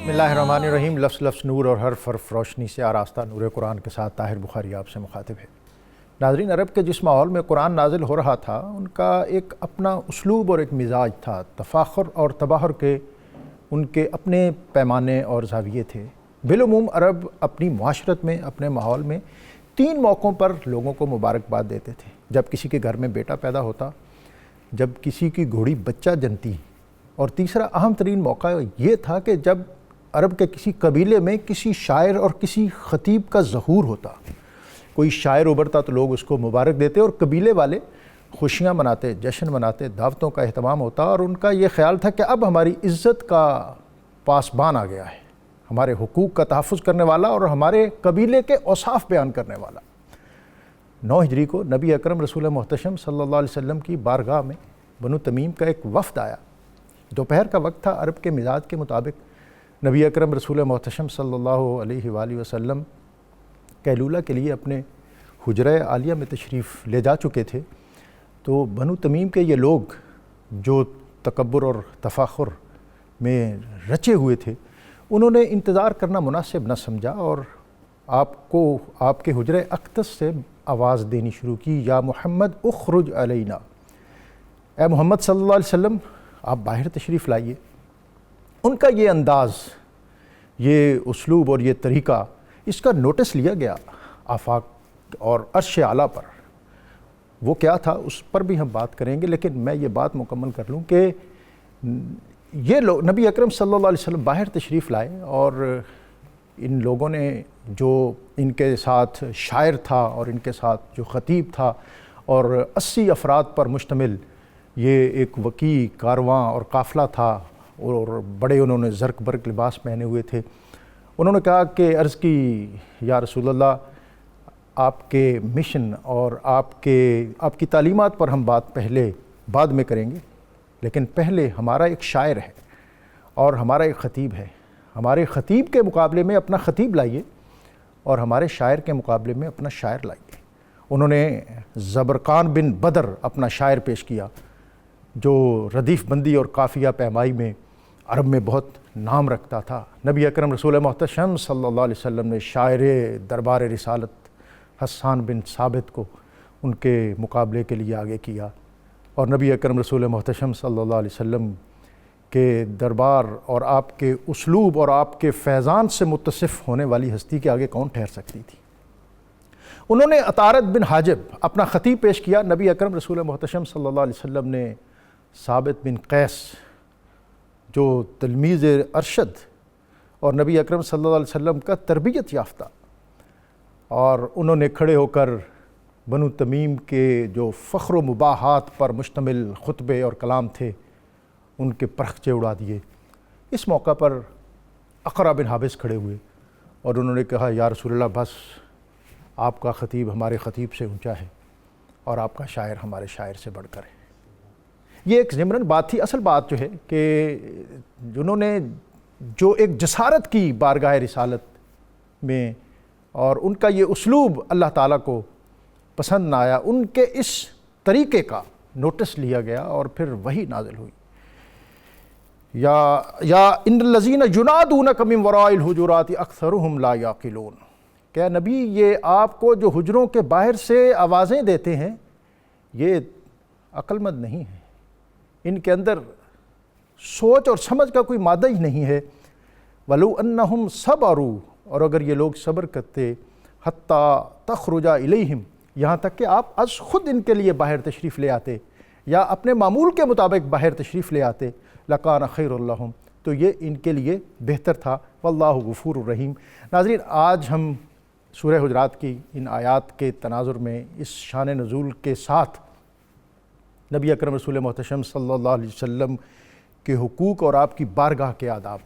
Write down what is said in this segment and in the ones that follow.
بسم اللہ الرحمن الرحیم۔ لفظ لفظ نور اور حرف حرف روشنی سے آراستہ نور قرآن کے ساتھ طاہر بخاری آپ سے مخاطب ہے۔ ناظرین، عرب کے جس ماحول میں قرآن نازل ہو رہا تھا ان کا ایک اپنا اسلوب اور ایک مزاج تھا۔ تفاخر اور تباہر کے ان کے اپنے پیمانے اور زاویے تھے۔ بالعموم عرب اپنی معاشرت میں، اپنے ماحول میں 3 موقعوں پر لوگوں کو مبارکباد دیتے تھے۔ جب کسی کے گھر میں بیٹا پیدا ہوتا، جب کسی کی گھوڑی بچہ جنتی، اور تیسرا اہم ترین موقع یہ تھا کہ جب عرب کے کسی قبیلے میں کسی شاعر اور کسی خطیب کا ظہور ہوتا۔ کوئی شاعر ابھرتا تو لوگ اس کو مبارک دیتے اور قبیلے والے خوشیاں مناتے، جشن مناتے، دعوتوں کا اہتمام ہوتا، اور ان کا یہ خیال تھا کہ اب ہماری عزت کا پاسبان آ گیا ہے، ہمارے حقوق کا تحفظ کرنے والا اور ہمارے قبیلے کے اوصاف بیان کرنے والا۔ 9 ہجری کو نبی اکرم رسول محتشم صلی اللہ علیہ وسلم کی بارگاہ میں بنو تمیم کا ایک وفد آیا۔ دوپہر کا وقت تھا۔ عرب کے مزاج کے مطابق نبی اکرم رسول محتشم صلی اللہ علیہ وآلہ وسلم قیلولہ کے لیے اپنے حجرہ عالیہ میں تشریف لے جا چکے تھے۔ تو بنو تمیم کے یہ لوگ جو تکبر اور تفاخر میں رچے ہوئے تھے، انہوں نے انتظار کرنا مناسب نہ سمجھا اور آپ کے حجرہ اقدس سے آواز دینی شروع کی، یا محمد اخرج علینا، اے محمد صلی اللہ علیہ وسلم آپ باہر تشریف لائیے۔ ان کا یہ انداز، یہ اسلوب اور یہ طریقہ، اس کا نوٹس لیا گیا آفاق اور عرش اعلیٰ پر۔ وہ کیا تھا اس پر بھی ہم بات کریں گے، لیکن میں یہ بات مکمل کر لوں کہ یہ لوگ نبی اکرم صلی اللہ علیہ وسلم باہر تشریف لائے، اور ان لوگوں نے جو ان کے ساتھ شاعر تھا اور ان کے ساتھ جو خطیب تھا اور 80 افراد پر مشتمل یہ ایک وسیع کارواں اور قافلہ تھا، اور بڑے انہوں نے زرق برق لباس پہنے ہوئے تھے۔ انہوں نے کہا کہ عرض کی یا رسول اللہ، آپ کے مشن اور آپ کی تعلیمات پر ہم بات بعد میں کریں گے، لیکن پہلے ہمارا ایک شاعر ہے اور ہمارا ایک خطیب ہے۔ ہمارے خطیب کے مقابلے میں اپنا خطیب لائیے اور ہمارے شاعر کے مقابلے میں اپنا شاعر لائیے۔ انہوں نے زبرقان بن بدر اپنا شاعر پیش کیا، جو ردیف بندی اور قافیہ پیمائی میں عرب میں بہت نام رکھتا تھا۔ نبی اکرم رسول محتشم صلی اللہ علیہ وسلم نے شاعر دربار رسالت حسان بن ثابت کو ان کے مقابلے کے لیے آگے کیا، اور نبی اکرم رسول محتشم صلی اللہ علیہ وسلم کے دربار اور آپ کے اسلوب اور آپ کے فیضان سے متصف ہونے والی ہستی کے آگے کون ٹھہر سکتی تھی۔ انہوں نے عطارد بن حاجب اپنا خطیب پیش کیا۔ نبی اکرم رسول محتشم صلی اللہ علیہ وسلم نے ثابت بن قیس، جو تلمیذ ارشد اور نبی اکرم صلی اللہ علیہ وسلم کا تربیت یافتہ، اور انہوں نے کھڑے ہو کر بنو تمیم کے جو فخر و مباحات پر مشتمل خطبے اور کلام تھے ان کے پرخچے اڑا دیے۔ اس موقع پر اقرع بن حابس کھڑے ہوئے اور انہوں نے کہا، یا رسول اللہ، بس آپ کا خطیب ہمارے خطیب سے اونچا ہے اور آپ کا شاعر ہمارے شاعر سے بڑھ کر ہے۔ یہ ایک ضمناً بات تھی۔ اصل بات جو ہے کہ جنہوں نے جو ایک جسارت کی بارگاہ رسالت میں، اور ان کا یہ اسلوب اللہ تعالیٰ کو پسند نہ آیا، ان کے اس طریقے کا نوٹس لیا گیا اور پھر وحی نازل ہوئی۔ یا ان الذین ینادونک من وراء الحجرات اکثرهم لا یعقلون، کہ نبی یہ آپ کو جو حجروں کے باہر سے آوازیں دیتے ہیں یہ عقل مند نہیں ہیں، ان کے اندر سوچ اور سمجھ کا کوئی مادہ ہی نہیں ہے۔ وَلَوْ أَنَّهُمْ صَبَرُوا، اور اگر یہ لوگ صبر کرتے، حَتَّى تَخْرُجَ إِلَيْهِمْ، یہاں تک کہ آپ از خود ان کے لیے باہر تشریف لے آتے یا اپنے معمول کے مطابق باہر تشریف لے آتے، لَكَانَ خَيْرٌ لَهُمْ، تو یہ ان کے لیے بہتر تھا۔ وَاللَّهُ غَفُورٌ رَحِيمٌ۔ ناظرین، آج ہم سورہ حجرات کی ان آیات کے تناظر میں اس شان نزول کے ساتھ نبی اکرم رسول محتشم صلی اللہ علیہ وسلم کے حقوق اور آپ کی بارگاہ کے آداب،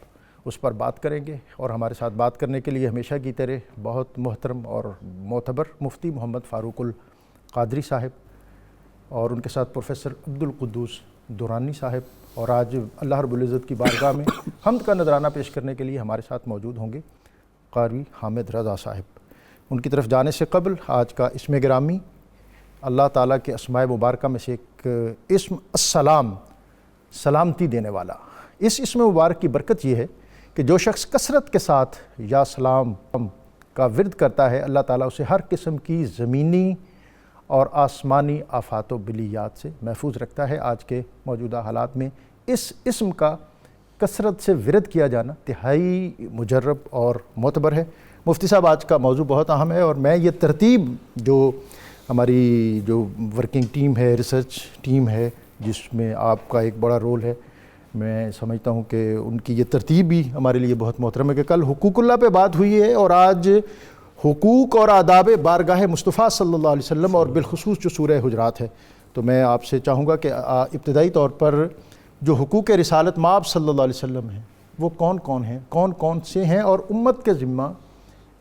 اس پر بات کریں گے، اور ہمارے ساتھ بات کرنے کے لیے ہمیشہ کی طرح بہت محترم اور معتبر مفتی محمد فاروق القادری صاحب، اور ان کے ساتھ پروفیسر عبدالقدوس دورانی صاحب، اور آج اللہ رب العزت کی بارگاہ میں حمد کا نذرانہ پیش کرنے کے لیے ہمارے ساتھ موجود ہوں گے قاری حامد رضا صاحب۔ ان کی طرف جانے سے قبل آج کا اسم گرامی اللہ تعالیٰ کے اسماء مبارکہ میں سے ایک اسم السلام، سلامتی دینے والا۔ اس اسم مبارک کی برکت یہ ہے کہ کہ جو شخص کثرت کے ساتھ یا سلام کا ورد کرتا ہے اللہ تعالیٰ اسے ہر قسم کی زمینی اور آسمانی آفات و بلیات سے محفوظ رکھتا ہے۔ آج کے موجودہ حالات میں اس اسم کا کثرت سے ورد کیا جانا انتہائی مجرب اور معتبر ہے۔ مفتی صاحب، آج کا موضوع بہت اہم ہے اور میں یہ ترتیب جو ہماری جو ورکنگ ٹیم ہے، ریسرچ ٹیم ہے، جس میں آپ کا ایک بڑا رول ہے، میں سمجھتا ہوں کہ ان کی یہ ترتیب بھی ہمارے لیے بہت محترم ہے کہ کل حقوق اللہ پہ بات ہوئی ہے اور آج حقوق اور آداب بارگاہ مصطفیٰ صلی اللہ علیہ وسلم اور بالخصوص جو سورہ حجرات ہے، تو میں آپ سے چاہوں گا کہ ابتدائی طور پر جو حقوق رسالت مآب صلی اللہ علیہ وسلم ہیں وہ کون کون ہیں، کون کون سے ہیں، اور امت کے ذمہ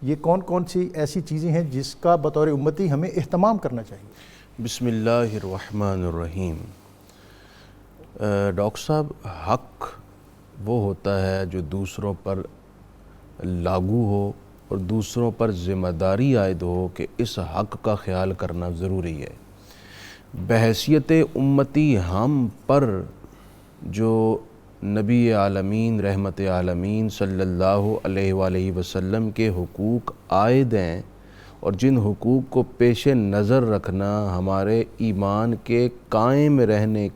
یہ کون کون سی ایسی چیزیں ہیں جس کا بطور امتی ہمیں اہتمام کرنا چاہیے؟ بسم اللہ الرحمن الرحیم۔ ڈاکٹر صاحب، حق وہ ہوتا ہے جو دوسروں پر لاگو ہو اور دوسروں پر ذمہ داری عائد ہو کہ اس حق کا خیال کرنا ضروری ہے۔ بحیثیت امتی ہم پر جو نبی عالمین رحمت عالمین صلی اللہ علیہ وآلہ وسلم کے حقوق عائد ہیں اور جن حقوق کو پیش نظر رکھنا ہمارے ایمان کے قائم رہنے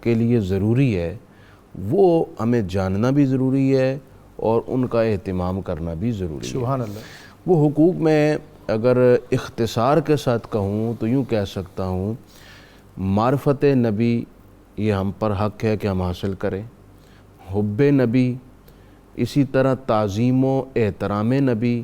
کے لیے ضروری ہے، وہ ہمیں جاننا بھی ضروری ہے اور ان کا اہتمام کرنا بھی ضروری ہے۔ سبحان اللہ۔ وہ حقوق میں اگر اختصار کے ساتھ کہوں تو یوں کہہ سکتا ہوں، معرفت نبی یہ ہم پر حق ہے کہ ہم حاصل کریں، حب نبی، اسی طرح تعظیم و احترام نبی،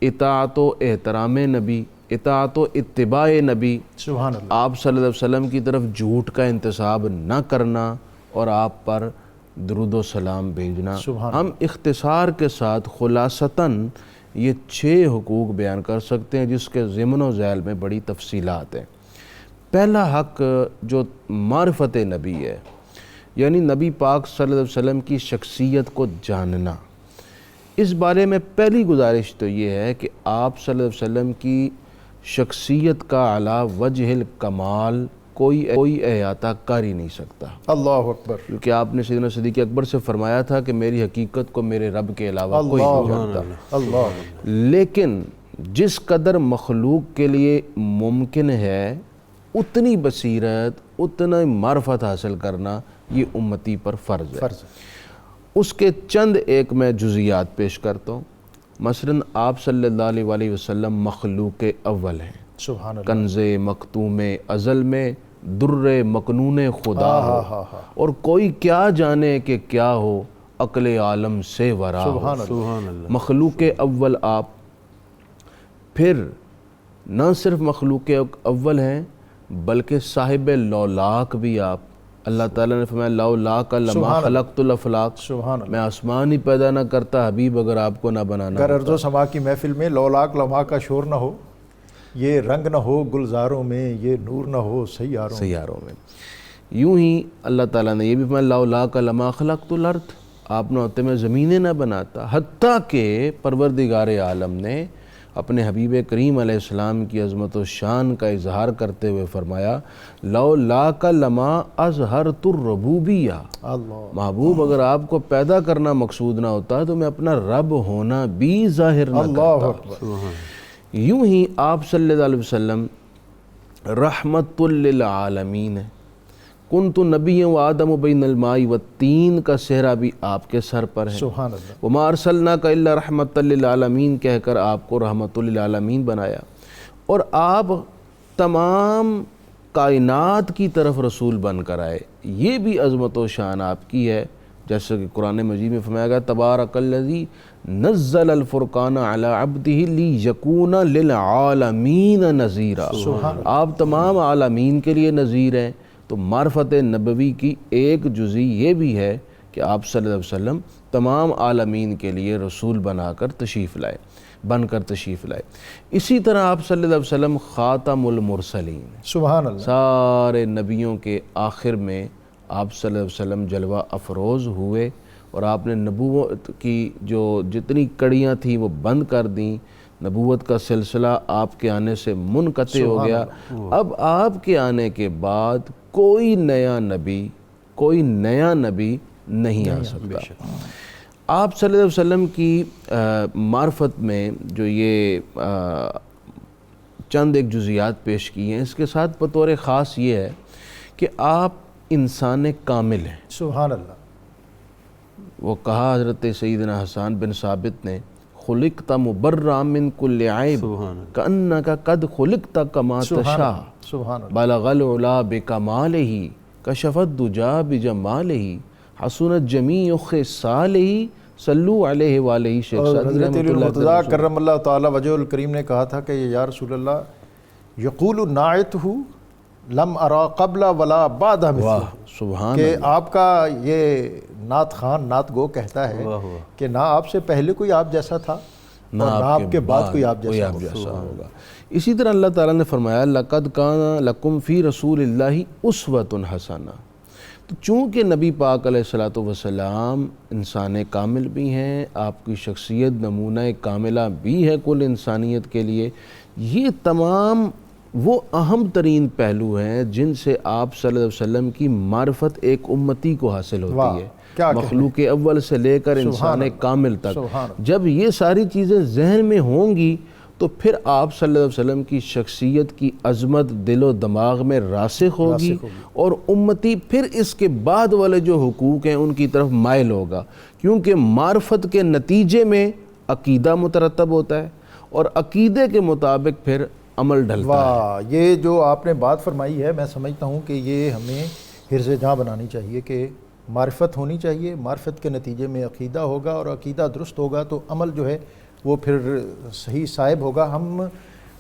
اطاعت و احترام نبی، اطاعت و اتباع نبی، سبحان اللہ، آپ صلی اللہ علیہ وسلم کی طرف جھوٹ کا انتساب نہ کرنا اور آپ پر درود و سلام بھیجنا۔ ہم اختصار کے ساتھ خلاصتاً یہ 6 حقوق بیان کر سکتے ہیں جس کے ضمن و ذیل میں بڑی تفصیلات ہیں۔ پہلا حق جو معرفت نبی ہے، یعنی نبی پاک صلی اللہ علیہ وسلم کی شخصیت کو جاننا۔ اس بارے میں پہلی گزارش تو یہ ہے کہ آپ صلی اللہ علیہ وسلم کی شخصیت کا علی وجہ الکمال کوئی احاطہ کر ہی نہیں سکتا۔ اللہ اکبر۔ کیونکہ آپ نے سیدنا صدیق اکبر سے فرمایا تھا کہ میری حقیقت کو میرے رب کے علاوہ کوئی نہیں جانتا۔ اللہ، لیکن جس قدر مخلوق کے لیے ممکن ہے اتنی بصیرت، اتنا معرفت حاصل کرنا یہ امتی پر فرض ہے۔ اس کے چند ایک میں جزیات پیش کرتا ہوں۔ مثلاً آپ صلی اللہ علیہ وآلہ وسلم مخلوق اول ہیں، سبحان اللہ، کنز مختوم ازل میں در مکنون خدا ہو، اور کوئی کیا جانے کہ کیا ہو، عقل عالم سے ورا ہو۔ سبحان اللہ، مخلوق اول آپ، پھر نہ صرف مخلوق اول ہیں بلکہ صاحب لولاک بھی آپ۔ اللہ تعالیٰ نے فرمایا لولاک لما خلقت الافلاک، سبحان اللہ، میں آسمان ہی پیدا نہ کرتا حبیب اگر آپ کو نہ بنانا۔ گر ارض و سما کی محفل میں لولاک لمحہ کا شور نہ ہو، یہ رنگ نہ ہو گلزاروں میں، یہ نور نہ ہو سیاروں میں۔ یوں ہی اللہ تعالیٰ نے یہ بھی فرمایا لولاک لما خلقت الارض، آپ نہ ہوتے میں زمینیں نہ بناتا۔ حتیٰ کہ پروردگار عالم نے اپنے حبیب کریم علیہ السلام کی عظمت و شان کا اظہار کرتے ہوئے فرمایا لولاک لما اظہرت الربوبیہ، محبوب اگر آپ کو پیدا کرنا مقصود نہ ہوتا تو میں اپنا رب ہونا بھی ظاہر نہ کرتا۔ یوں ہی آپ صلی اللہ علیہ وسلم رحمت للعالمین ہے۔ کنت نبی و آدم بین الماء والتین کا صحرا بھی آپ کے سر پر ہے۔ سبحان اللہ، وما ارسلناک الا رحمت للعالمین کہہ کر آپ کو رحمت للعالمین بنایا، اور آپ تمام کائنات کی طرف رسول بن کر آئے۔ یہ بھی عظمت و شان آپ کی ہے، جیسے کہ قرآن مجید میں فرمایا گیا تبارک الذی نزل الفرقان علی عبدہ لیکون للعالمین نذیرا، آپ تمام عالمین کے لیے نذیر ہیں۔ تو معرفت نبوی کی ایک جزئی یہ بھی ہے کہ آپ صلی اللہ علیہ وسلم تمام عالمین کے لیے رسول بن کر تشریف لائے۔ اسی طرح آپ صلی اللہ علیہ وسلم خاتم المرسلین، سبحان اللہ، سارے نبیوں کے آخر میں آپ صلی اللہ علیہ وسلم جلوہ افروز ہوئے اور آپ نے نبوت کی جو جتنی کڑیاں تھیں وہ بند کر دیں۔ نبوت کا سلسلہ آپ کے آنے سے منقطع ہو گیا۔ اب آپ کے آنے کے بعد کوئی نیا نبی نہیں آ سکتا۔ آپ صلی اللہ علیہ وسلم کی معرفت میں جو یہ چند ایک جزیات پیش کی ہیں، اس کے ساتھ بطور خاص یہ ہے کہ آپ انسان کامل ہیں۔ سبحان اللہ۔ وہ کہا حضرت سیدنا حسان بن ثابت نے، خلقت مبرأ من کل عیب کأنک قد خلقت کما تشاء سبحان اللہ۔ بلغ العلا بکمالہ کشف الدجا بجمالہ حسنت جمیع خصالہ صلو علیہ وآلہ۔ شیخ اور سعدی حضرت رحمۃ علی اللہ المرتضیٰ کرم اللہ تعالی وجہ الکریم نے کہا تھا کہ یا رسول اللہ یقول ناعتہ لم ارا قبل ولا بعد مثلہ، سبحان کہ آپ کا یہ نعت خوان نعت گو کہتا ہے کہ نہ آپ سے پہلے کوئی آپ جیسا تھا اور نہ آپ کے بعد کوئی آپ جیسا ہوگا۔ اسی طرح اللہ تعالیٰ نے فرمایا لقد کان لکم فی رسول اللہ اسوۃ حسنہ۔ تو چونکہ نبی پاک علیہ الصلوۃ والسلام انسان کامل بھی ہیں، آپ کی شخصیت نمونہ کاملہ بھی ہے کل انسانیت کے لیے، یہ تمام وہ اہم ترین پہلو ہیں جن سے آپ صلی اللہ علیہ وسلم کی معرفت ایک امتی کو حاصل ہوتی ہے، مخلوق اول سے لے کر انسان کامل تک۔ جب یہ ساری چیزیں ذہن میں ہوں گی تو پھر آپ صلی اللہ علیہ وسلم کی شخصیت کی عظمت دل و دماغ میں راسخ ہوگی، اور امتی پھر اس کے بعد والے جو حقوق ہیں ان کی طرف مائل ہوگا، کیونکہ معرفت کے نتیجے میں عقیدہ مترتب ہوتا ہے، اور عقیدے کے مطابق پھر عمل ڈھلتا ہے۔ واہ، یہ جو آپ نے بات فرمائی ہے، میں سمجھتا ہوں کہ یہ ہمیں حرز جاں بنانی چاہیے کہ معرفت ہونی چاہیے، معرفت کے نتیجے میں عقیدہ ہوگا، اور عقیدہ درست ہوگا تو عمل جو ہے وہ پھر صحیح صائب ہوگا۔ ہم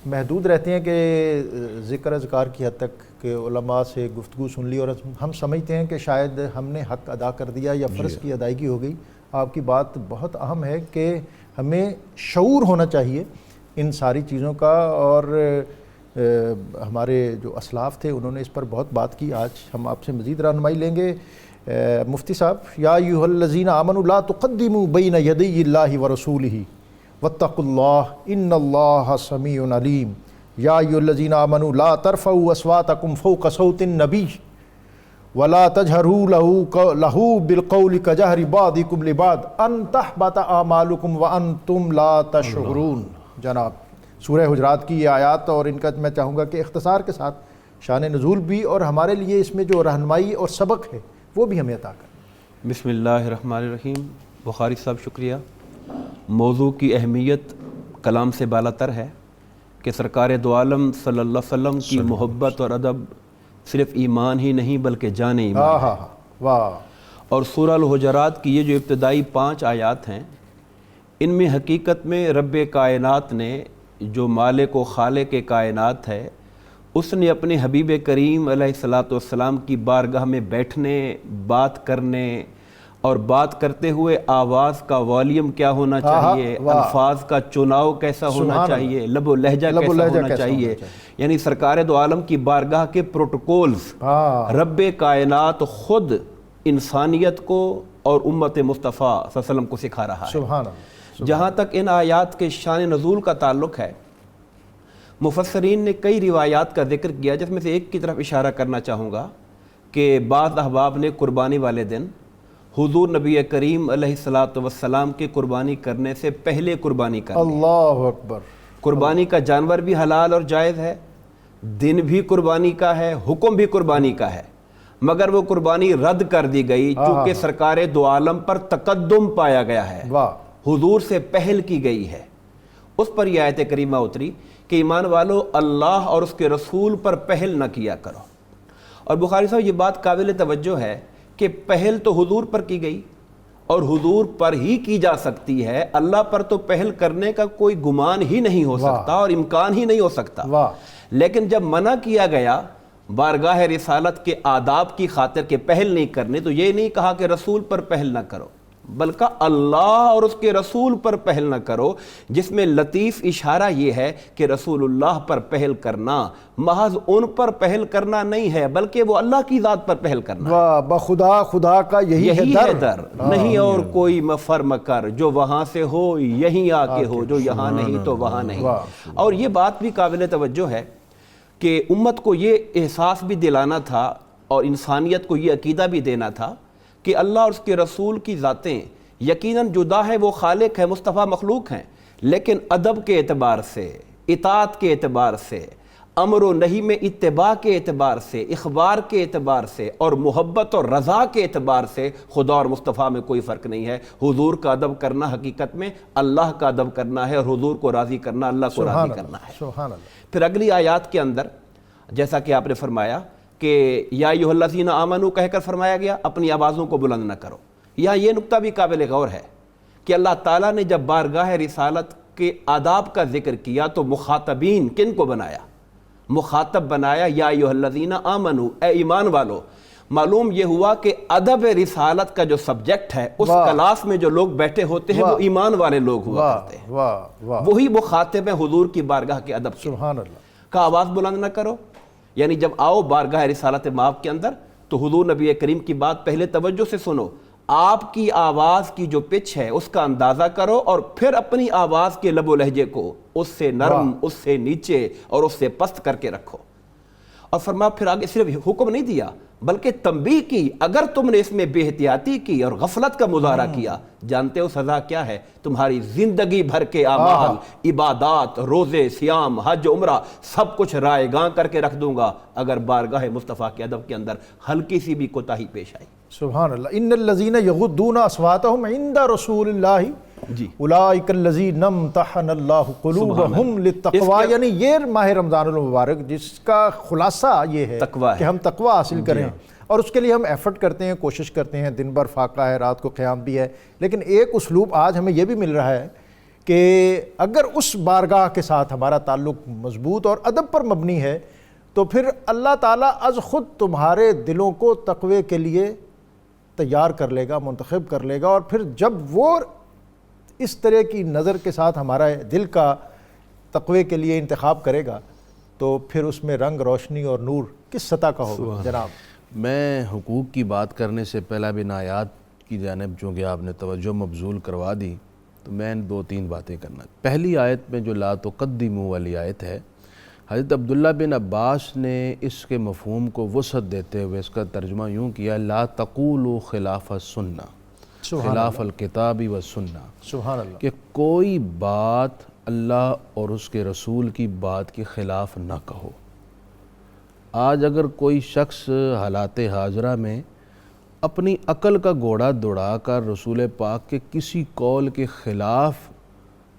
محدود رہتے ہیں کہ ذکر اذکار کی حد تک کہ علماء سے گفتگو سن لی اور ہم سمجھتے ہیں کہ شاید ہم نے حق ادا کر دیا یا فرض کی ادائیگی ہو گئی۔ آپ کی بات بہت اہم ہے کہ ہمیں شعور ہونا چاہیے ان ساری چیزوں کا، اور ہمارے جو اسلاف تھے انہوں نے اس پر بہت بات کی۔ آج ہم آپ سے مزید رہنمائی لیں گے۔ مفتی صاحب، یا ایھا الذین آمنوا لا تقدموا بین یدی اللہ ورسولہ واتقوا اللہ ان اللہ سمیع علیم۔ یا ایھا الذین آمنوا لا ترفعوا اصواتکم فوق صوت النبی ولا تجهروا له بالقول كجهر بعضكم لبعض ان تحبط اعمالكم وانتم لا تشعرون۔ جناب، سورہ حجرات کی یہ آیات، اور ان کا میں چاہوں گا کہ اختصار کے ساتھ شان نزول بھی اور ہمارے لیے اس میں جو رہنمائی اور سبق ہے وہ بھی ہمیں عطا کریں۔ بسم اللہ الرحمن الرحیم۔ بخاری صاحب شکریہ۔ موضوع کی اہمیت کلام سے بالا تر ہے کہ سرکار دو عالم صلی اللہ علیہ وسلم کی محبت اور ادب صرف ایمان ہی نہیں بلکہ جان ایمان ہے۔ واہ۔ اور سورہ الحجرات کی یہ جو ابتدائی 5 آیات ہیں، ان میں حقیقت میں رب کائنات نے جو مالک و خالق کائنات ہے، اس نے اپنے حبیب کریم علیہ الصلاۃ والسلام کی بارگاہ میں بیٹھنے، بات کرنے، اور بات کرتے ہوئے آواز کا والیوم کیا ہونا چاہیے، الفاظ کا چناؤ کیسا ہونا چاہیے، لب و لہجہ کیسا ہونا چاہیے، یعنی سرکار دو عالم کی بارگاہ کے پروٹوکولز رب کائنات خود انسانیت کو اور امت مصطفیٰ صلی اللہ علیہ وسلم کو سکھا رہا ہے۔ سبحان اللہ۔ جہاں تک ان آیات کے شان نزول کا تعلق ہے، مفسرین نے کئی روایات کا ذکر کیا، جس میں سے ایک کی طرف اشارہ کرنا چاہوں گا کہ بعض احباب نے قربانی والے دن حضور نبی کریم علیہ الصلاۃ والسلام کے قربانی کرنے سے پہلے قربانی کر لی۔ اللہ اکبر۔ قربانی کا جانور بھی حلال اور جائز ہے، دن بھی قربانی کا ہے، حکم بھی قربانی کا ہے، مگر وہ قربانی رد کر دی گئی چونکہ سرکار دو عالم پر تقدم پایا گیا ہے، حضور سے پہل کی گئی ہے۔ اس پر یہ آیت کریمہ اتری کہ ایمان والو، اللہ اور اس کے رسول پر پہل نہ کیا کرو۔ اور بخاری صاحب، یہ بات قابل توجہ ہے کہ پہل تو حضور پر کی گئی اور حضور پر ہی کی جا سکتی ہے، اللہ پر تو پہل کرنے کا کوئی گمان ہی نہیں ہو سکتا اور امکان ہی نہیں ہو سکتا۔ لیکن جب منع کیا گیا بارگاہ رسالت کے آداب کی خاطر کہ پہل نہیں کرنے، تو یہ نہیں کہا کہ رسول پر پہل نہ کرو، بلکہ اللہ اور اس کے رسول پر پہل نہ کرو، جس میں لطیف اشارہ یہ ہے کہ رسول اللہ پر پہل کرنا محض ان پر پہل کرنا نہیں ہے، بلکہ وہ اللہ کی ذات پر پہل کرنا ہے۔ بخدا خدا کا یہی ہے در، نہیں اور کوئی مفر مکر، جو وہاں سے ہو یہیں آ کے ہو، جو یہاں نہیں تو وہاں نہیں۔ اور یہ بات بھی قابل توجہ ہے کہ امت کو یہ احساس بھی دلانا تھا اور انسانیت کو یہ عقیدہ بھی دینا تھا کہ اللہ اور اس کے رسول کی ذاتیں یقیناً جدا ہے، وہ خالق ہے، مصطفیٰ مخلوق ہیں، لیکن ادب کے اعتبار سے، اطاعت کے اعتبار سے، امر و نہی میں اتباع کے اعتبار سے، اخبار کے اعتبار سے، اور محبت اور رضا کے اعتبار سے خدا اور مصطفیٰ میں کوئی فرق نہیں ہے۔ حضور کا ادب کرنا حقیقت میں اللہ کا ادب کرنا ہے، اور حضور کو راضی کرنا اللہ کو راضی کرنا ہے۔ سبحان اللہ۔ پھر اگلی آیات کے اندر جیسا کہ آپ نے فرمایا کہ یا ایھا الذین آمنوا کہہ کر فرمایا گیا اپنی آوازوں کو بلند نہ کرو، یہاں یہ نقطہ بھی قابل غور ہے کہ اللہ تعالیٰ نے جب بارگاہ رسالت کے آداب کا ذکر کیا تو مخاطبین کن کو بنایا؟ مخاطب بنایا یا ایھا الذین آمنوا، اے ایمان والو۔ معلوم یہ ہوا کہ ادب رسالت کا جو سبجیکٹ ہے اس کلاس میں جو لوگ بیٹھے ہوتے ہیں وہ ایمان والے لوگ ہوا کرتے ہیں، وہی مخاطب ہیں حضور کی بارگاہ کے ادب کے۔ سبحان اللہ۔ کا آواز بلند نہ کرو، یعنی جب آؤ بارگاہ رسالت مآب کے اندر تو حضور نبی کریم کی بات پہلے توجہ سے سنو، آپ کی آواز کی جو پچ ہے اس کا اندازہ کرو، اور پھر اپنی آواز کے لب و لہجے کو اس سے نرم، اس سے نیچے اور اس سے پست کر کے رکھو۔ اور فرمایا پھر آگے صرف حکم نہیں دیا بلکہ تنبیہ کی، اگر تم نے اس میں بے احتیاطی کی اور غفلت کا مظاہرہ کیا، جانتے ہو سزا کیا ہے؟ تمہاری زندگی بھر کے اعمال، عبادات، روزے، سیام، حج، عمرہ سب کچھ رائے گاں کر کے رکھ دوں گا اگر بارگاہ مصطفیٰ کے ادب کے اندر ہلکی سی بھی کوتاہی پیش آئی۔ سبحان اللہ۔ ان الذین یغضون اصواتهم عند رسول اللہ جی اولئک الذین امتحن اللہ قلوبہم للتقوی، یعنی یہ ماہ رمضان المبارک جس کا خلاصہ یہ ہے کہ ہم تقوی حاصل کریں، اور اس کے لیے ہم ایفرٹ کرتے ہیں، کوشش کرتے ہیں، دن بھر فاقہ ہے، رات کو قیام بھی ہے، لیکن ایک اسلوب آج ہمیں یہ بھی مل رہا ہے کہ اگر اس بارگاہ کے ساتھ ہمارا تعلق مضبوط اور ادب پر مبنی ہے تو پھر اللہ تعالیٰ از خود تمہارے دلوں کو تقوی کے لیے تیار کر لے گا، منتخب کر لے گا، اور پھر جب وہ اس طرح کی نظر کے ساتھ ہمارا دل کا تقوی کے لیے انتخاب کرے گا تو پھر اس میں رنگ، روشنی اور نور کس سطح کا ہوگا جناب؟ میں حقوق کی بات کرنے سے پہلا بھی آیات کی جانب چونکہ آپ نے توجہ مبذول کروا دی تو میں 2-3 باتیں کرنا۔ پہلی آیت میں جو لا تقدموا والی آیت ہے، حضرت عبداللہ بن عباس نے اس کے مفہوم کو وسعت دیتے ہوئے اس کا ترجمہ یوں کیا، لا تقولوا خلاف السنہ، خلاف الکتاب والسنہ، سبحان اللہ، کہ کوئی بات اللہ اور اس کے رسول کی بات کے خلاف نہ کہو۔ آج اگر کوئی شخص حالات حاضرہ میں اپنی عقل کا گھوڑا دوڑا کر رسول پاک کے کسی قول کے خلاف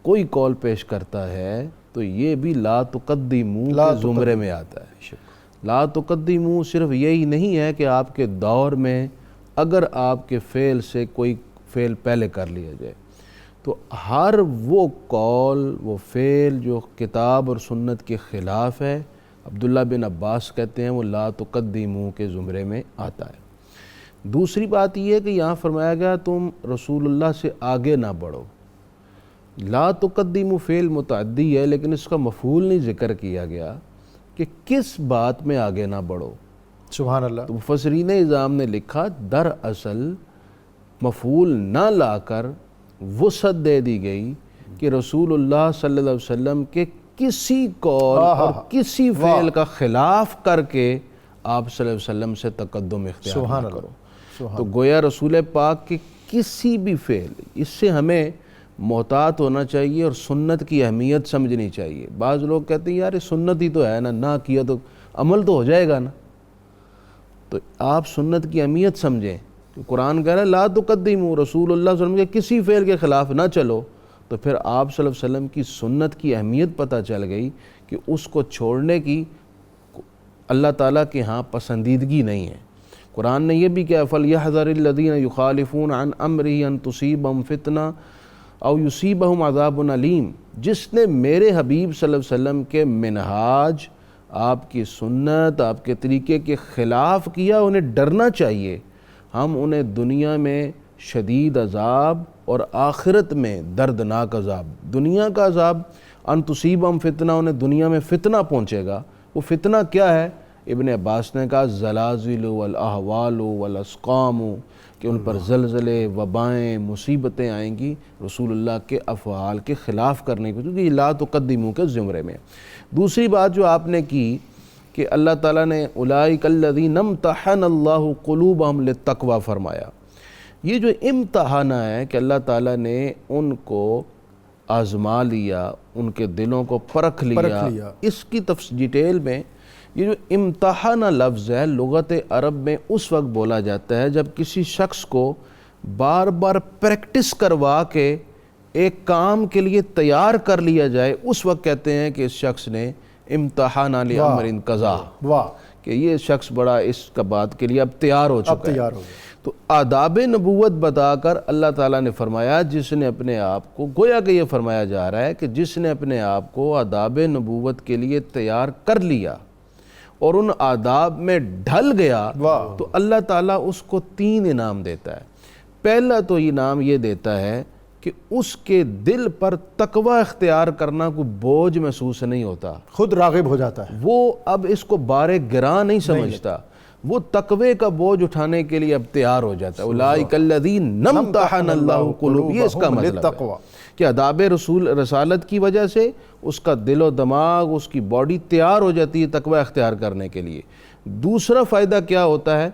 کوئی قول پیش کرتا ہے تو یہ بھی لا تقدموا کے زمرے میں آتا ہے۔ لا تقدموا صرف یہی نہیں ہے کہ آپ کے دور میں اگر آپ کے فعل سے کوئی فعل پہلے کر لیا جائے تو ہر وہ قول، وہ فعل جو کتاب اور سنت کے خلاف ہے، عبداللہ بن عباس کہتے ہیں وہ لا تقدموا کے زمرے میں آتا ہے۔ دوسری بات یہ ہے کہ یہاں فرمایا گیا تم رسول اللہ سے آگے نہ بڑھو۔ لا تقدموا فعل متعدی ہے لیکن اس کا مفعول نہیں ذکر کیا گیا کہ کس بات میں آگے نہ بڑھو۔ سبحان اللہ۔ تو مفسرین اعظام نے لکھا دراصل مفعول نہ لا کر وسعت دے دی گئی کہ رسول اللہ صلی اللہ علیہ وسلم کے کسی قول اور کسی فعل کا خلاف کر کے آپ صلی اللہ علیہ وسلم سے تقدم اختیار نہ کرو۔ تو گویا رسول پاک کے کسی بھی فعل، اس سے ہمیں محتاط ہونا چاہیے اور سنت کی اہمیت سمجھنی چاہیے۔ بعض لوگ کہتے ہیں یار سنت ہی تو ہے نہ کیا تو عمل تو ہو جائے گا نا، تو آپ سنت کی اہمیت سمجھیں کہ قرآن کہہ رہا ہے لا تقدموا، رسول اللہ صلی اللہ علیہ وسلم کے کسی فعل کے خلاف نہ چلو، تو پھر آپ صلی اللہ علیہ وسلم کی سنت کی اہمیت پتہ چل گئی کہ اس کو چھوڑنے کی اللہ تعالیٰ کے ہاں پسندیدگی نہیں ہے۔ قرآن نے یہ بھی کہا فَلْيَحْذَرِ الَّذِينَ يُخَالِفُونَ عَنْ أَمْرِهِ أَن تُصِيبَهُمْ فِتْنَةٌ أَوْ يُصِيبَهُمْ عَذَابٌ أَلِيمٌ، جس نے میرے حبیب صلی اللہ علیہ وسلم کے منہاج، آپ کی سنت، آپ کے طریقے کے خلاف کیا، انہیں ڈرنا چاہیے، ہم انہیں دنیا میں شدید عذاب اور آخرت میں دردناک عذاب، دنیا کا عذاب، ان تصیبہم فتنہ، انہیں دنیا میں فتنہ پہنچے گا۔ وہ فتنہ کیا ہے؟ ابن عباس نے کہا زلازل والاحوال والاسقام، کہ ان پر زلزلے، وبائیں، مصیبتیں آئیں گی رسول اللہ کے افعال کے خلاف کرنے کو، کیونکہ لا تقدموا کے زمرے میں۔ دوسری بات جو آپ نے کی کہ اللہ تعالیٰ نے اولئک الذین امتحن اللہ قلوبہم للتقوی فرمایا، یہ جو امتحانہ ہے کہ اللہ تعالیٰ نے ان کو آزما لیا، ان کے دلوں کو پرکھ لیا، اس کی ڈیٹیل میں یہ جو امتحانہ لفظ ہے لغت عرب میں اس وقت بولا جاتا ہے جب کسی شخص کو بار بار پریکٹس کروا کے ایک کام کے لیے تیار کر لیا جائے، اس وقت کہتے ہیں کہ اس شخص نے امتحان لامر قضا، کہ یہ شخص بڑا اس کا بات کے لیے اب تیار ہو چکا ہے۔ تو آداب نبوت بتا کر اللہ تعالیٰ نے فرمایا جس نے اپنے آپ کو، گویا کہ یہ فرمایا جا رہا ہے کہ جس نے اپنے آپ کو آداب نبوت کے لیے تیار کر لیا اور ان آداب میں ڈھل گیا تو اللہ تعالیٰ اس کو 3 انعام دیتا ہے۔ پہلا تو انعام یہ دیتا ہے کہ اس کے دل پر تقوی اختیار کرنا کوئی بوجھ محسوس نہیں ہوتا، خود راغب ہو جاتا ہے، وہ اب اس کو بار گراں نہیں سمجھتا، وہ تقوی کا بوجھ اٹھانے کے لیے اب تیار ہو جاتا ہے۔ اولئک الذین امتحن اللہ قلوبہم، یہ اس کا مطلب ہے کہ آداب رسالت کی وجہ سے اس کا دل و دماغ، اس کی باڈی تیار ہو جاتی ہے تقوی اختیار کرنے کے لیے۔ دوسرا فائدہ کیا ہوتا ہے؟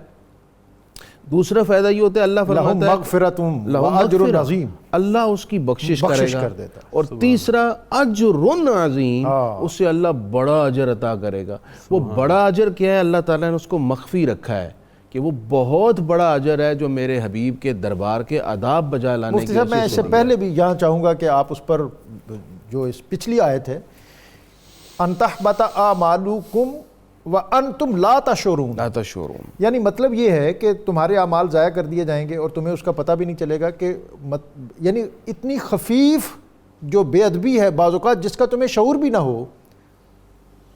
دوسرا فائدہ یہ ہوتا ہے اللہ فرماتا ہے مغفرت واجر عظیم، اللہ اس کی بخشش کرے گا، اور تیسرا اجر عظیم، اس سے اللہ بڑا اجر عطا کرے گا۔ وہ بڑا اجر کیا ہے؟ اللہ تعالیٰ نے اس کو مخفی رکھا ہے کہ وہ بہت بڑا اجر ہے جو میرے حبیب کے دربار کے آداب بجا لانے مفتی صاحب میں اس سے پہلے بھی یہاں چاہوں گا کہ آپ اس پر جو اس پچھلی آیت ہے ان تحبط اعمالکم وانتم لا تشعرون، یعنی مطلب یہ ہے کہ تمہارے اعمال ضائع کر دیے جائیں گے اور تمہیں اس کا پتہ بھی نہیں چلے گا، کہ یعنی اتنی خفیف جو بے ادبی ہے بعض اوقات جس کا تمہیں شعور بھی نہ ہو،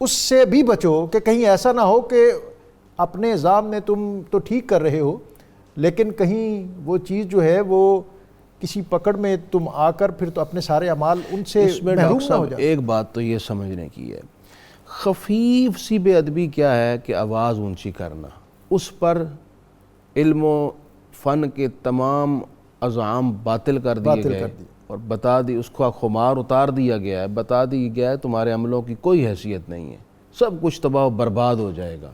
اس سے بھی بچو کہ کہیں ایسا نہ ہو کہ اپنے نظام میں تم تو ٹھیک کر رہے ہو لیکن کہیں وہ چیز جو ہے وہ کسی پکڑ میں تم آ کر پھر تو اپنے سارے اعمال ان سے محروم نہ ہو جائے۔ ایک بات تو یہ سمجھنے کی ہے، خفیف سی بے ادبی کیا ہے کہ آواز اونچی کرنا، اس پر علم و فن کے تمام عزام باطل کر دیے گئے اور بتا دی، اس کو خمار اتار دیا گیا ہے، بتا دی گیا ہے تمہارے عملوں کی کوئی حیثیت نہیں ہے، سب کچھ تباہ و برباد ہو جائے گا۔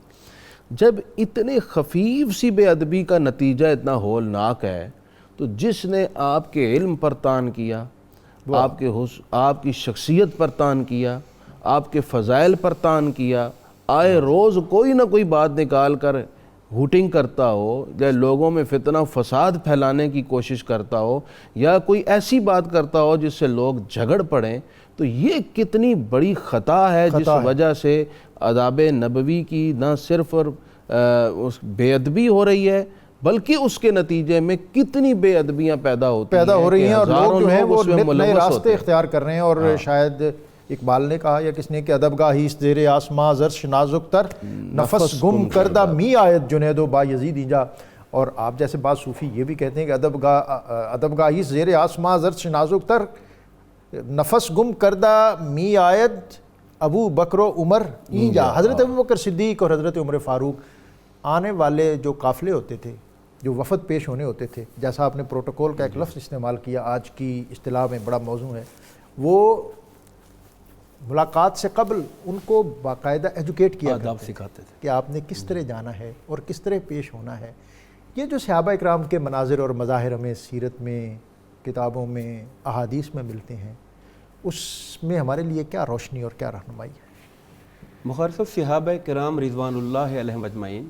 جب اتنے خفیف سی بے ادبی کا نتیجہ اتنا ہولناک ہے تو جس نے آپ کے علم پر طعن کیا، آپ کی شخصیت پر طعن کیا، آپ کے فضائل پر طعن کیا، آئے روز کوئی نہ کوئی بات نکال کر ہوٹنگ کرتا ہو یا لوگوں میں فتنہ و فساد پھیلانے کی کوشش کرتا ہو یا کوئی ایسی بات کرتا ہو جس سے لوگ جھگڑ پڑیں، تو یہ کتنی بڑی خطا ہے جس وجہ سے آداب نبوی کی نہ صرف بے ادبی ہو رہی ہے بلکہ اس کے نتیجے میں کتنی بے ادبیاں پیدا ہو رہی ہیں اور لوگ جو ہیں وہ نئے راستے اختیار کر رہے ہیں۔ اور شاید اقبال نے کہا یا کس نے کہ ادب گاہی زیر آسماں زرش نازک تر، نفس گم کردہ می آیت جنید و با یزید اینجا۔ اور آپ جیسے بعض صوفی یہ بھی کہتے ہیں کہ ادب گاہی زیر آسماں زرش نازک تر، نفس گم کردہ می آیت ابو بکر و عمر اینجا۔ حضرت ابو بکر صدیق اور حضرت عمر فاروق آنے والے جو قافلے ہوتے تھے، جو وفد پیش ہونے ہوتے تھے، جیسا آپ نے پروٹوکول کا ایک لفظ استعمال کیا آج کی اصطلاح میں بڑا موضوع ہے، وہ ملاقات سے قبل ان کو باقاعدہ ایجوکیٹ کیا آداب سکھاتے تھے کہ آپ نے کس طرح جانا ہے اور کس طرح پیش ہونا ہے۔ یہ جو صحابہ اکرام کے مناظر اور مظاہر ہمیں سیرت میں، کتابوں میں، احادیث میں ملتے ہیں، اس میں ہمارے لیے کیا روشنی اور کیا رہنمائی ہے؟ مختصر صحابہ کرام رضوان اللہ علیہم اجمعین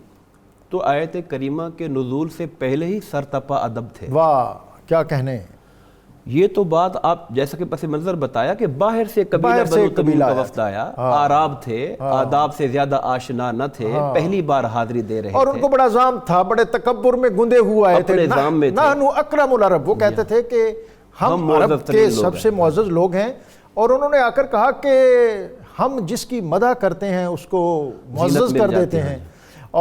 تو آیت کریمہ کے نزول سے پہلے ہی سرتپا ادب تھے۔ واہ کیا کہنے! یہ تو بات آپ جیسا کہ پس منظر بتایا کہ باہر سے قبیلہ بنو تمیم کا وفد آیا، آراب تھے، آداب سے زیادہ آشنا نہ تھے، پہلی بار حاضری دے رہے تھے اور ان کو بڑا عزام تھا، بڑے تکبر میں گندے ہوئے آئے تھے، نحنو اکرم العرب، وہ کہتے تھے کہ ہم عرب کے سب سے معزز لوگ ہیں، اور انہوں نے آ کر کہا کہ ہم جس کی مدح کرتے ہیں اس کو معزز کر دیتے ہیں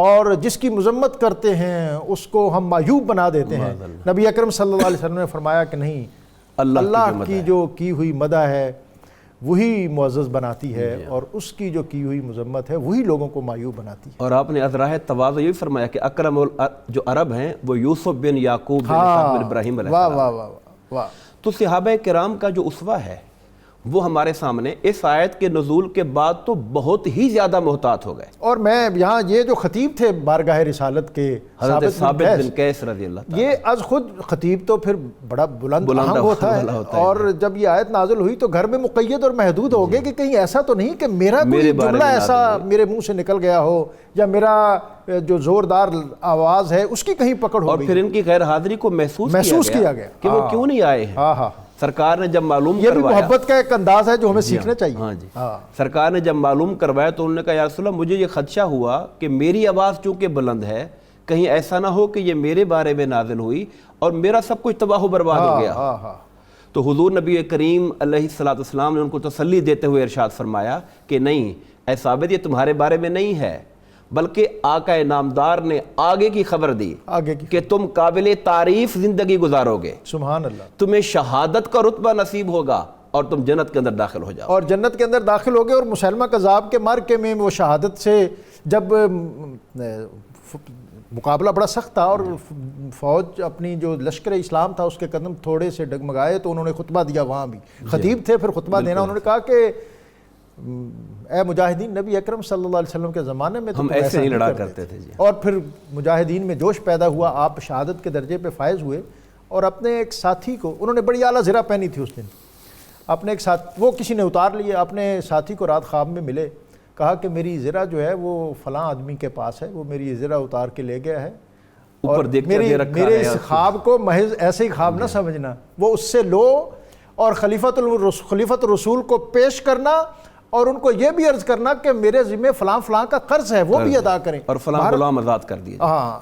اور جس کی مذمت کرتے ہیں اس کو ہم معیوب بنا دیتے ہیں۔ نبی اکرم صلی اللہ علیہ وسلم نے فرمایا کہ نہیں، اللہ کی جو کی ہوئی مدح ہے وہی معزز بناتی ہے اور اس کی جو کی ہوئی مذمت ہے وہی لوگوں کو معیوب بناتی ہے۔ اور آپ نے ازراہ تواضع یہ بھی فرمایا کہ اکرم جو عرب ہیں وہ یوسف بن یعقوب بن اسحاق بن ابراہیم علیہ السلام۔ واہ واہ واہ واہ۔ تو صحابہ کرام کا جو اسوہ ہے وہ ہمارے سامنے اس آیت کے نزول کے بعد تو بہت ہی زیادہ محتاط ہو گئے. اور میں یہاں یہ جو خطیب تھے بارگاہ رسالت کے حضرت ثابت بن قیس رضی اللہ تعالیٰ، یہ از خود خطیب تو پھر بڑا بلند آہنگ ہوتا ہے، اور جب یہ آیت نازل ہوئی تو گھر میں مقید اور محدود ہو گئے کہ کہیں ایسا تو نہیں کہ میرا کوئی جملہ ایسا میرے منہ سے نکل گیا ہو، یا میرا جو زوردار آواز ہے اس کی کہیں پکڑ ہو گئی. اور پھر ان کی غیر حاضری کو محسوس کیا گیا کہ وہ کیوں نہیں آئے ہیں. سرکار نے جب معلوم یہ بھی محبت کا ایک انداز ہے جو ہمیں سیکھنا چاہیے. ہاں جی، سرکار نے جب معلوم کروایا تو انہوں نے کہا یا رسول اللہ، مجھے یہ خدشہ ہوا کہ میری آواز چونکہ بلند ہے، کہیں ایسا نہ ہو کہ یہ میرے بارے میں نازل ہوئی اور میرا سب کچھ تباہ و برباد ہو گیا. تو حضور نبی کریم علیہ السلام نے ان کو تسلی دیتے ہوئے ارشاد فرمایا کہ نہیں اے ثابت، یہ تمہارے بارے میں نہیں ہے، بلکہ آقا نامدار نے آگے کی خبر دی کہ تم قابل تعریف زندگی گزارو گے، سبحان اللہ، تمہیں شہادت کا رتبہ نصیب ہوگا اور تم جنت کے اندر داخل ہو جاؤ. اور جنت کے اندر داخل ہو گئے. اور مسیلمہ کذاب کے مرکے میں وہ شہادت سے جب مقابلہ بڑا سخت تھا اور فوج اپنی جو لشکر اسلام تھا اس کے قدم تھوڑے سے ڈگمگائے تو انہوں نے خطبہ دیا. وہاں بھی خطیب تھے، پھر خطبہ دینا انہوں نے کہا کہ اے مجاہدین، نبی اکرم صلی اللہ علیہ وسلم کے زمانے میں ہم ایسے نہیں لڑا کرتے تھے جی. اور پھر مجاہدین میں جوش پیدا ہوا، آپ شہادت کے درجے پہ فائز ہوئے. اور اپنے ایک ساتھی کو، انہوں نے بڑی اعلیٰ زرہ پہنی تھی اس دن، اپنے ایک وہ کسی نے اتار لیے، اپنے ساتھی کو رات خواب میں ملے، کہا کہ میری زرہ جو ہے وہ فلاں آدمی کے پاس ہے، وہ میری زرہ اتار کے لے گیا ہے، اور میرے اس خواب کو محض ایسے ہی خواب نہ سمجھنا، وہ اس سے لو اور خلیفۃ الرسول کو پیش کرنا اور ان کو یہ بھی عرض کرنا کہ میرے ذمہ فلاں فلاں کا قرض ہے، وہ بھی ادا کریں، اور فلاں غلام آزاد کر دیے.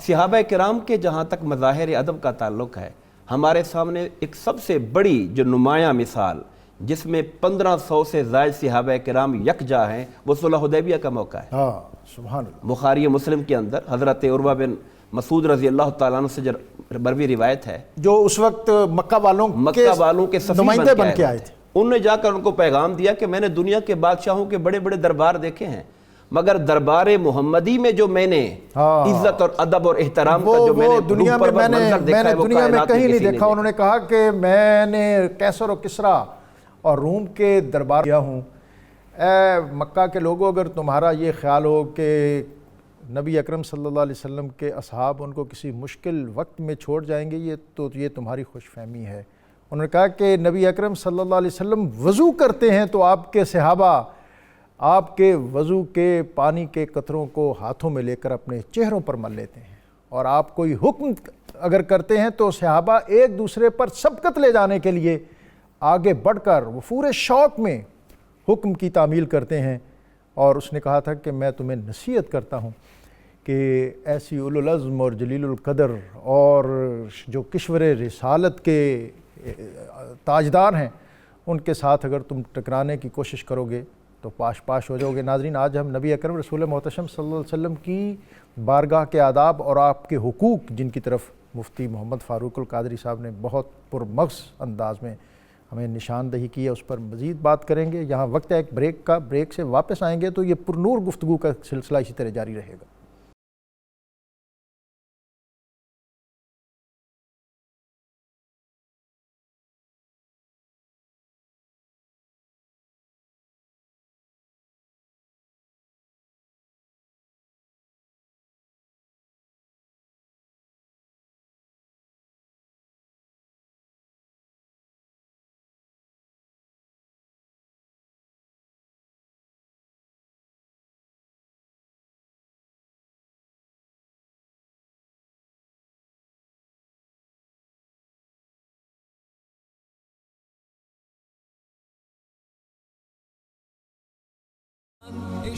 صحابہ کرام کے جہاں تک مظاہر ادب کا تعلق ہے، ہمارے سامنے ایک سب سے بڑی جو نمایاں مثال جس میں 1500 سے زائد صحابہ کرام یکجا ہیں، وہ صلح حدیبیہ کا موقع ہے. سبحان اللہ. بخاری مسلم کے اندر حضرت عروہ بن مسعود رضی اللہ تعالیٰ عنہ سے بروی روایت ہے، جو اس وقت مکہ والوں کے نمائندے بن کے آئے تھے. انہوں نے جا کر ان کو پیغام دیا کہ میں نے دنیا کے بادشاہوں کے بڑے بڑے دربار دیکھے ہیں، مگر دربار محمدی میں جو میں نے عزت اور ادب اور احترام کا جو میں نے دنیا میں دنیا میں کہیں نہیں دیکھا. انہوں نے کہا کہ میں نے کیسر و کسریٰ اور روم کے دربار کیا ہوں. اے مکہ کے لوگوں، اگر تمہارا یہ خیال ہو کہ نبی اکرم صلی اللہ علیہ وسلم کے اصحاب ان کو کسی مشکل وقت میں چھوڑ جائیں گے، یہ تمہاری خوش فہمی ہے. انہوں نے کہا کہ نبی اکرم صلی اللہ علیہ وسلم وضو کرتے ہیں تو آپ کے صحابہ آپ کے وضو کے پانی کے قطروں کو ہاتھوں میں لے کر اپنے چہروں پر مل لیتے ہیں، اور آپ کوئی حکم اگر کرتے ہیں تو صحابہ ایک دوسرے پر سبقت لے جانے کے لیے آگے بڑھ کر وہ پورے شوق میں حکم کی تعمیل کرتے ہیں. اور اس نے کہا تھا کہ میں تمہیں نصیحت کرتا ہوں کہ ایسی اولو العزم اور جلیل القدر اور جو کشور رسالت کے تاجدار ہیں، ان کے ساتھ اگر تم ٹکرانے کی کوشش کرو گے تو پاش ہو جاؤ گے. ناظرین، آج ہم نبی اکرم رسول محتشم صلی اللہ علیہ وسلم کی بارگاہ کے آداب اور آپ کے حقوق، جن کی طرف مفتی محمد فاروق القادری صاحب نے بہت پرمغز انداز میں ہمیں نشاندہی کی ہے، اس پر مزید بات کریں گے. یہاں وقت ہے ایک بریک کا، بریک سے واپس آئیں گے تو یہ پرنور گفتگو کا سلسلہ اسی طرح جاری رہے گا.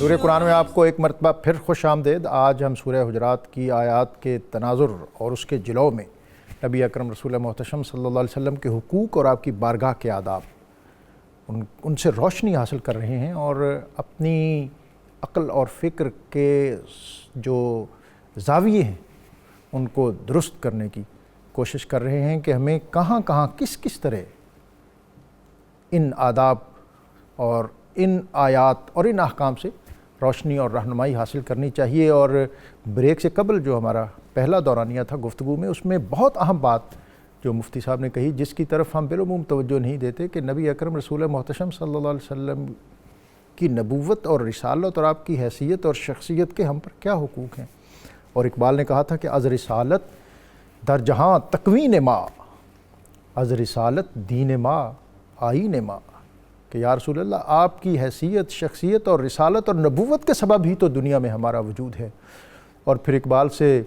نور قرآن میں آپ کو ایک مرتبہ پھر خوش آمدید. آج ہم سورہ حجرات کی آیات کے تناظر اور اس کے جلو میں نبی اکرم رسول محتشم صلی اللہ علیہ وسلم کے حقوق اور آپ کی بارگاہ کے آداب ان سے روشنی حاصل کر رہے ہیں، اور اپنی عقل اور فکر کے جو زاویے ہیں ان کو درست کرنے کی کوشش کر رہے ہیں کہ ہمیں کہاں کس طرح ان آداب اور ان آیات اور ان احکام سے روشنی اور رہنمائی حاصل کرنی چاہیے. اور بریک سے قبل جو ہمارا پہلا دورانیہ تھا گفتگو میں، اس میں بہت اہم بات جو مفتی صاحب نے کہی، جس کی طرف ہم بالعموم توجہ نہیں دیتے، کہ نبی اکرم رسول محتشم صلی اللہ علیہ وسلم کی نبوت اور رسالت اور آپ کی حیثیت اور شخصیت کے ہم پر کیا حقوق ہیں۔ اور اقبال نے کہا تھا کہ از رسالت در جہاں تکوین ما، از رسالت دین ما آئین ما، کہ یا رسول اللہ آپ کی حیثیت، شخصیت اور رسالت اور نبوت کے سبب ہی تو دنیا میں ہمارا وجود ہے۔ اور پھر اقبال سے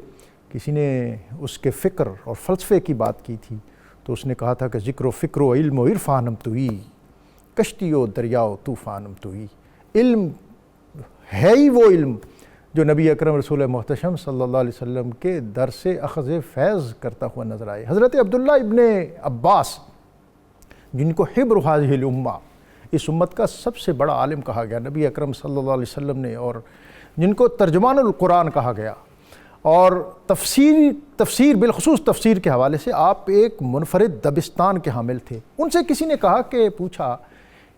کسی نے اس کے فکر اور فلسفے کی بات کی تھی تو اس نے کہا تھا کہ ذکر و فکر و علم و عرفانم توئی، کشتی و دریا و طوفانم توئی۔ علم ہے ہی وہ علم جو نبی اکرم رسول محتشم صلی اللہ علیہ وسلم کے در سے اخذ فیض کرتا ہوا نظر آئے۔ حضرت عبداللہ ابن عباس، جن کو حبر هذه الامہ، اس امت کا سب سے بڑا عالم کہا گیا نبی اکرم صلی اللہ علیہ وسلم نے، اور جن کو ترجمان القرآن کہا گیا، اور تفسیر بالخصوص تفسیر کے حوالے سے آپ ایک منفرد دبستان کے حامل تھے۔ ان سے کسی نے کہا کہ پوچھا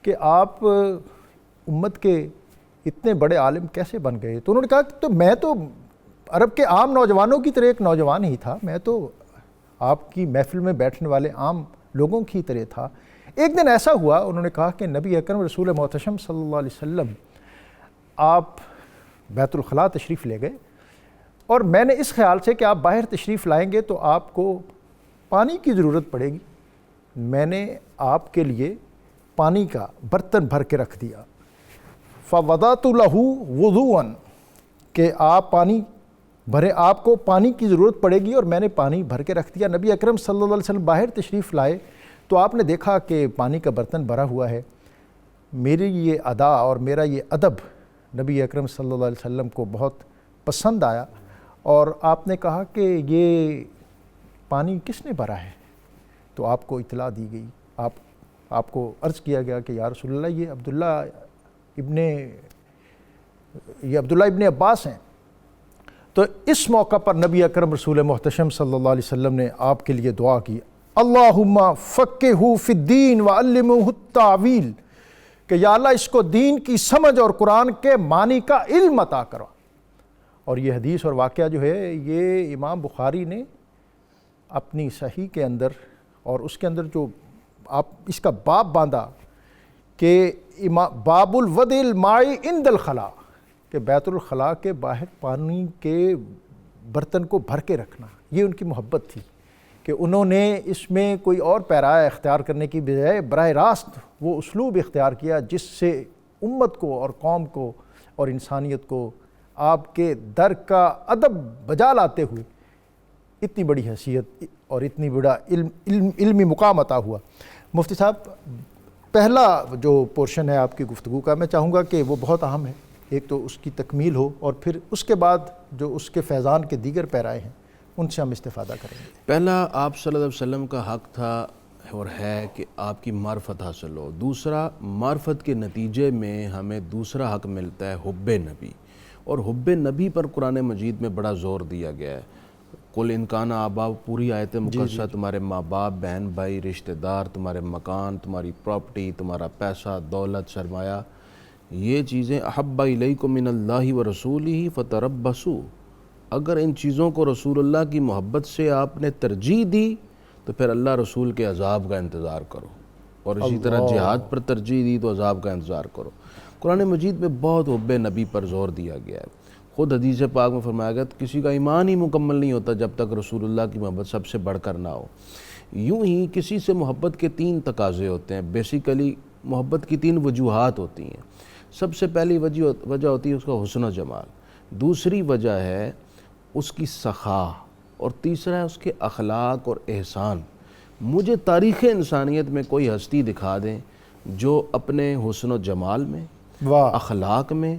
کہ آپ امت کے اتنے بڑے عالم کیسے بن گئے؟ تو انہوں نے کہا کہ تو میں تو عرب کے عام نوجوانوں کی طرح ایک نوجوان ہی تھا، میں تو آپ کی محفل میں بیٹھنے والے عام لوگوں کی طرح تھا۔ ایک دن ایسا ہوا، انہوں نے کہا کہ نبی اکرم رسول محتشم صلی اللہ علیہ وسلم آپ بیت الخلاء تشریف لے گئے، اور میں نے اس خیال سے کہ آپ باہر تشریف لائیں گے تو آپ کو پانی کی ضرورت پڑے گی، میں نے آپ کے لیے پانی کا برتن بھر کے رکھ دیا۔ فوضعت لہ وضوءً، کہ آپ پانی بھرے، آپ کو پانی کی ضرورت پڑے گی اور میں نے پانی بھر کے رکھ دیا۔ نبی اکرم صلی اللہ علیہ وسلم باہر تشریف لائے تو آپ نے دیکھا کہ پانی کا برتن بھرا ہوا ہے۔ میری یہ ادا اور میرا یہ ادب نبی اکرم صلی اللہ علیہ وسلم کو بہت پسند آیا، اور آپ نے کہا کہ یہ پانی کس نے بھرا ہے؟ تو آپ کو اطلاع دی گئی، آپ کو عرض کیا گیا کہ یا رسول اللہ یہ عبداللہ ابن عباس ہیں۔ تو اس موقع پر نبی اکرم رسول محتشم صلی اللہ علیہ وسلم نے آپ کے لیے دعا کی، اللہم فقہہ فی الدین وعلمہ التاویل، کہ یا اللہ اس کو دین کی سمجھ اور قرآن کے معنی کا علم عطا کرو۔ اور یہ حدیث اور واقعہ جو ہے یہ امام بخاری نے اپنی صحیح کے اندر، اور اس کے اندر جو آپ اس کا باب باندھا کہ باب الوضع الماء عند الخلاء، کہ بیت الخلاء کے باہر پانی کے برتن کو بھر کے رکھنا، یہ ان کی محبت تھی کہ انہوں نے اس میں کوئی اور پیرایہ اختیار کرنے کی بجائے براہ راست وہ اسلوب اختیار کیا جس سے امت کو اور قوم کو اور انسانیت کو آپ کے در کا ادب بجا لاتے ہوئے اتنی بڑی حیثیت اور اتنی بڑا علمی مقام عطا ہوا۔ مفتی صاحب، پہلا جو پورشن ہے آپ کی گفتگو کا، میں چاہوں گا کہ وہ بہت اہم ہے، ایک تو اس کی تکمیل ہو، اور پھر اس کے بعد جو اس کے فیضان کے دیگر پیرائے ہیں ان سے ہم استفادہ کریں گے۔ پہلا آپ صلی اللہ علیہ وسلم کا حق تھا اور ہے کہ آپ کی معرفت حاصل ہو۔ دوسرا، معرفت کے نتیجے میں ہمیں دوسرا حق ملتا ہے حب نبی، اور حب نبی پر قرآن مجید میں بڑا زور دیا گیا ہے۔ قل ان کان آباؤ، پوری آیت مقدسہ، تمہارے ماں باپ، بہن بھائی، رشتہ دار، تمہارے مکان، تمہاری پراپرٹی، تمہارا پیسہ، دولت، سرمایہ، یہ چیزیں احب الیکم من اللہ و رسولہ فتربصوا، اگر ان چیزوں کو رسول اللہ کی محبت سے آپ نے ترجیح دی تو پھر اللہ رسول کے عذاب کا انتظار کرو، اور اسی طرح جہاد پر ترجیح دی تو عذاب کا انتظار کرو۔ قرآن مجید میں بہت حب نبی پر زور دیا گیا ہے۔ خود حدیث پاک میں فرمایا گیا کسی کا ایمان ہی مکمل نہیں ہوتا جب تک رسول اللہ کی محبت سب سے بڑھ کر نہ ہو۔ یوں ہی کسی سے محبت کے 3 تقاضے ہوتے ہیں، بیسیکلی محبت کی 3 وجوہات ہوتی ہیں۔ سب سے پہلی وجہ ہوتی ہے اس کا حسن و جمال، دوسری وجہ ہے اس کی سخا، اور تیسرا ہے اس کے اخلاق اور احسان۔ مجھے تاریخ انسانیت میں کوئی ہستی دکھا دیں جو اپنے حسن و جمال میں، اخلاق میں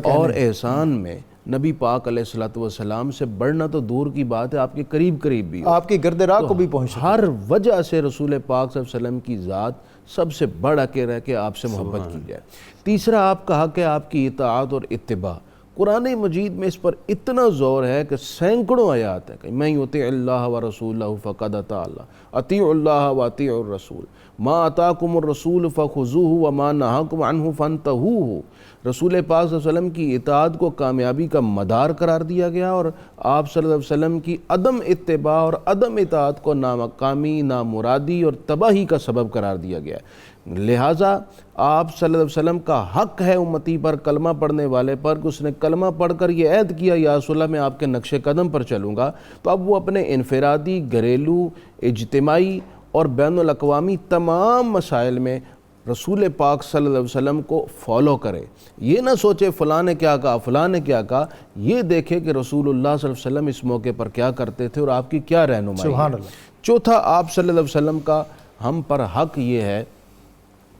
اور احسان میں نبی پاک علیہ الصلوۃ والسلام سے بڑھنا تو دور کی بات ہے، آپ کے قریب بھی ہو، آپ کی گرد راہ کو بھی پہنچ، ہر وجہ سے رسول پاک صلی اللہ علیہ وسلم کی ذات سب سے بڑھ کے رہ کے آپ سے محبت کی جائے۔ تیسرا آپ کا حق ہے آپ کی اطاعت اور اتباع، قرآن مجید میں اس پر اتنا زور ہے کہ سینکڑوں آیات ہیں کہ من یطع اللہ و رسولہ فقد اطاع اللہ، اطیعوا اللہ و اطیعوا الرسول، ما آتاکم الرسول فخذوہ وما نہاکم عنہ فانتہوہ۔ رسول پاک صلی اللہ علیہ وسلم کی اطاعت کو کامیابی کا مدار قرار دیا گیا، اور آپ صلی اللہ علیہ وسلم کی عدم اتباع اور عدم اطاعت کو نامقامی، نامرادی اور تباہی کا سبب قرار دیا گیا ہے۔ لہٰذا آپ صلی اللہ علیہ وسلم کا حق ہے امتی پر، کلمہ پڑھنے والے پر، کہ اس نے کلمہ پڑھ کر یہ عہد کیا یا رسول اللہ میں آپ کے نقش قدم پر چلوں گا، تو اب وہ اپنے انفرادی، گھریلو، اجتماعی اور بین الاقوامی تمام مسائل میں رسول پاک صلی اللہ علیہ وسلم کو فالو کرے۔ یہ نہ سوچے فلاں نے کیا کہا، فلاں نے کیا کہا، یہ دیکھے کہ رسول اللہ صلی اللہ علیہ وسلم اس موقع پر کیا کرتے تھے اور آپ کی کیا رہنمائی ہے۔ سبحان اللہ۔ چوتھا، آپ صلی اللہ علیہ وسلم کا ہم پر حق یہ ہے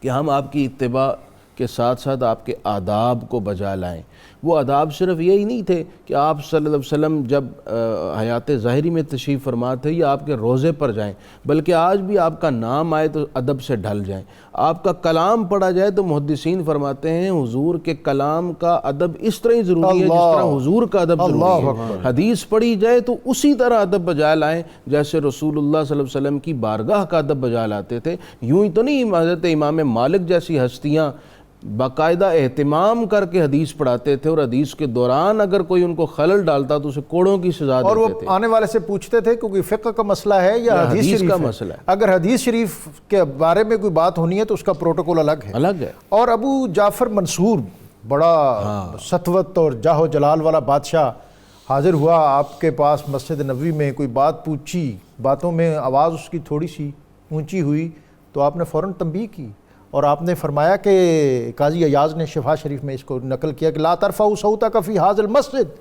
کہ ہم آپ کی اتباع کے ساتھ ساتھ آپ کے آداب کو بجا لائیں۔ وہ آداب صرف یہی نہیں تھے کہ آپ صلی اللہ علیہ وسلم جب حیات ظاہری میں تشریف فرما تھے یا آپ کے روزے پر جائیں، بلکہ آج بھی آپ کا نام آئے تو ادب سے ڈھل جائیں، آپ کا کلام پڑھا جائے تو محدثین فرماتے ہیں حضور کے کلام کا ادب اس طرح ہی ضروری ہے جس طرح حضور کا ادب ضروری ہے۔ حدیث پڑھی جائے تو اسی طرح ادب بجا لائیں جیسے رسول اللہ صلی اللہ علیہ وسلم کی بارگاہ کا ادب بجا لاتے تھے۔ یوں ہی تو نہیں حضرت امام مالک جیسی ہستیاں باقاعدہ اہتمام کر کے حدیث پڑھاتے تھے، اور حدیث کے دوران اگر کوئی ان کو خلل ڈالتا تو اسے کوڑوں کی سزا دیتے تھے، اور وہ آنے والے سے پوچھتے تھے کیونکہ فقہ کا مسئلہ ہے یا حدیث شریف کا ہے۔ مسئلہ ہے۔ اگر حدیث شریف کے بارے میں کوئی بات ہونی ہے تو اس کا پروٹوکول الگ ہے۔ اور ابو جعفر منصور بڑا سطوت اور جاہ و جلال والا بادشاہ حاضر ہوا آپ کے پاس مسجد نبوی میں، کوئی بات پوچھی، باتوں میں آواز اس کی تھوڑی سی اونچی ہوئی تو آپ نے فوراً تنبیہ کی، اور آپ نے فرمایا کہ قاضی ایاز نے شفا شریف میں اس کو نقل کیا کہ لا ترفعوا صوتک فی ھذا المسجد،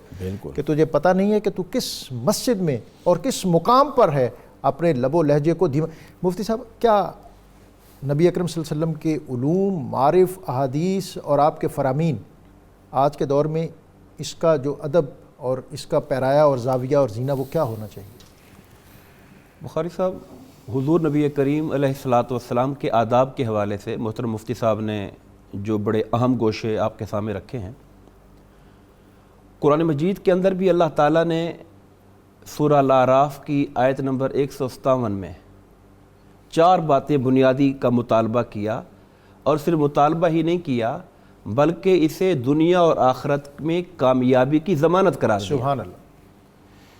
کہ تجھے پتہ نہیں ہے کہ تو کس مسجد میں اور کس مقام پر ہے، اپنے لب و لہجے کو دھیما۔ مفتی صاحب، کیا نبی اکرم صلی اللہ علیہ وسلم کے علوم، معارف، احادیث اور آپ کے فرامین آج کے دور میں اس کا جو ادب اور اس کا پیرایا اور زاویہ اور زینہ وہ کیا ہونا چاہیے؟ بخاری صاحب، حضور نبی کریم علیہ الصلاۃ والسلام کے آداب کے حوالے سے محترم مفتی صاحب نے جو بڑے اہم گوشے آپ کے سامنے رکھے ہیں، قرآن مجید کے اندر بھی اللہ تعالیٰ نے سورہ الاعراف کی آیت نمبر 157 میں 4 باتیں بنیادی کا مطالبہ کیا، اور صرف مطالبہ ہی نہیں کیا بلکہ اسے دنیا اور آخرت میں کامیابی کی ضمانت قرار دیا۔ سبحان اللہ۔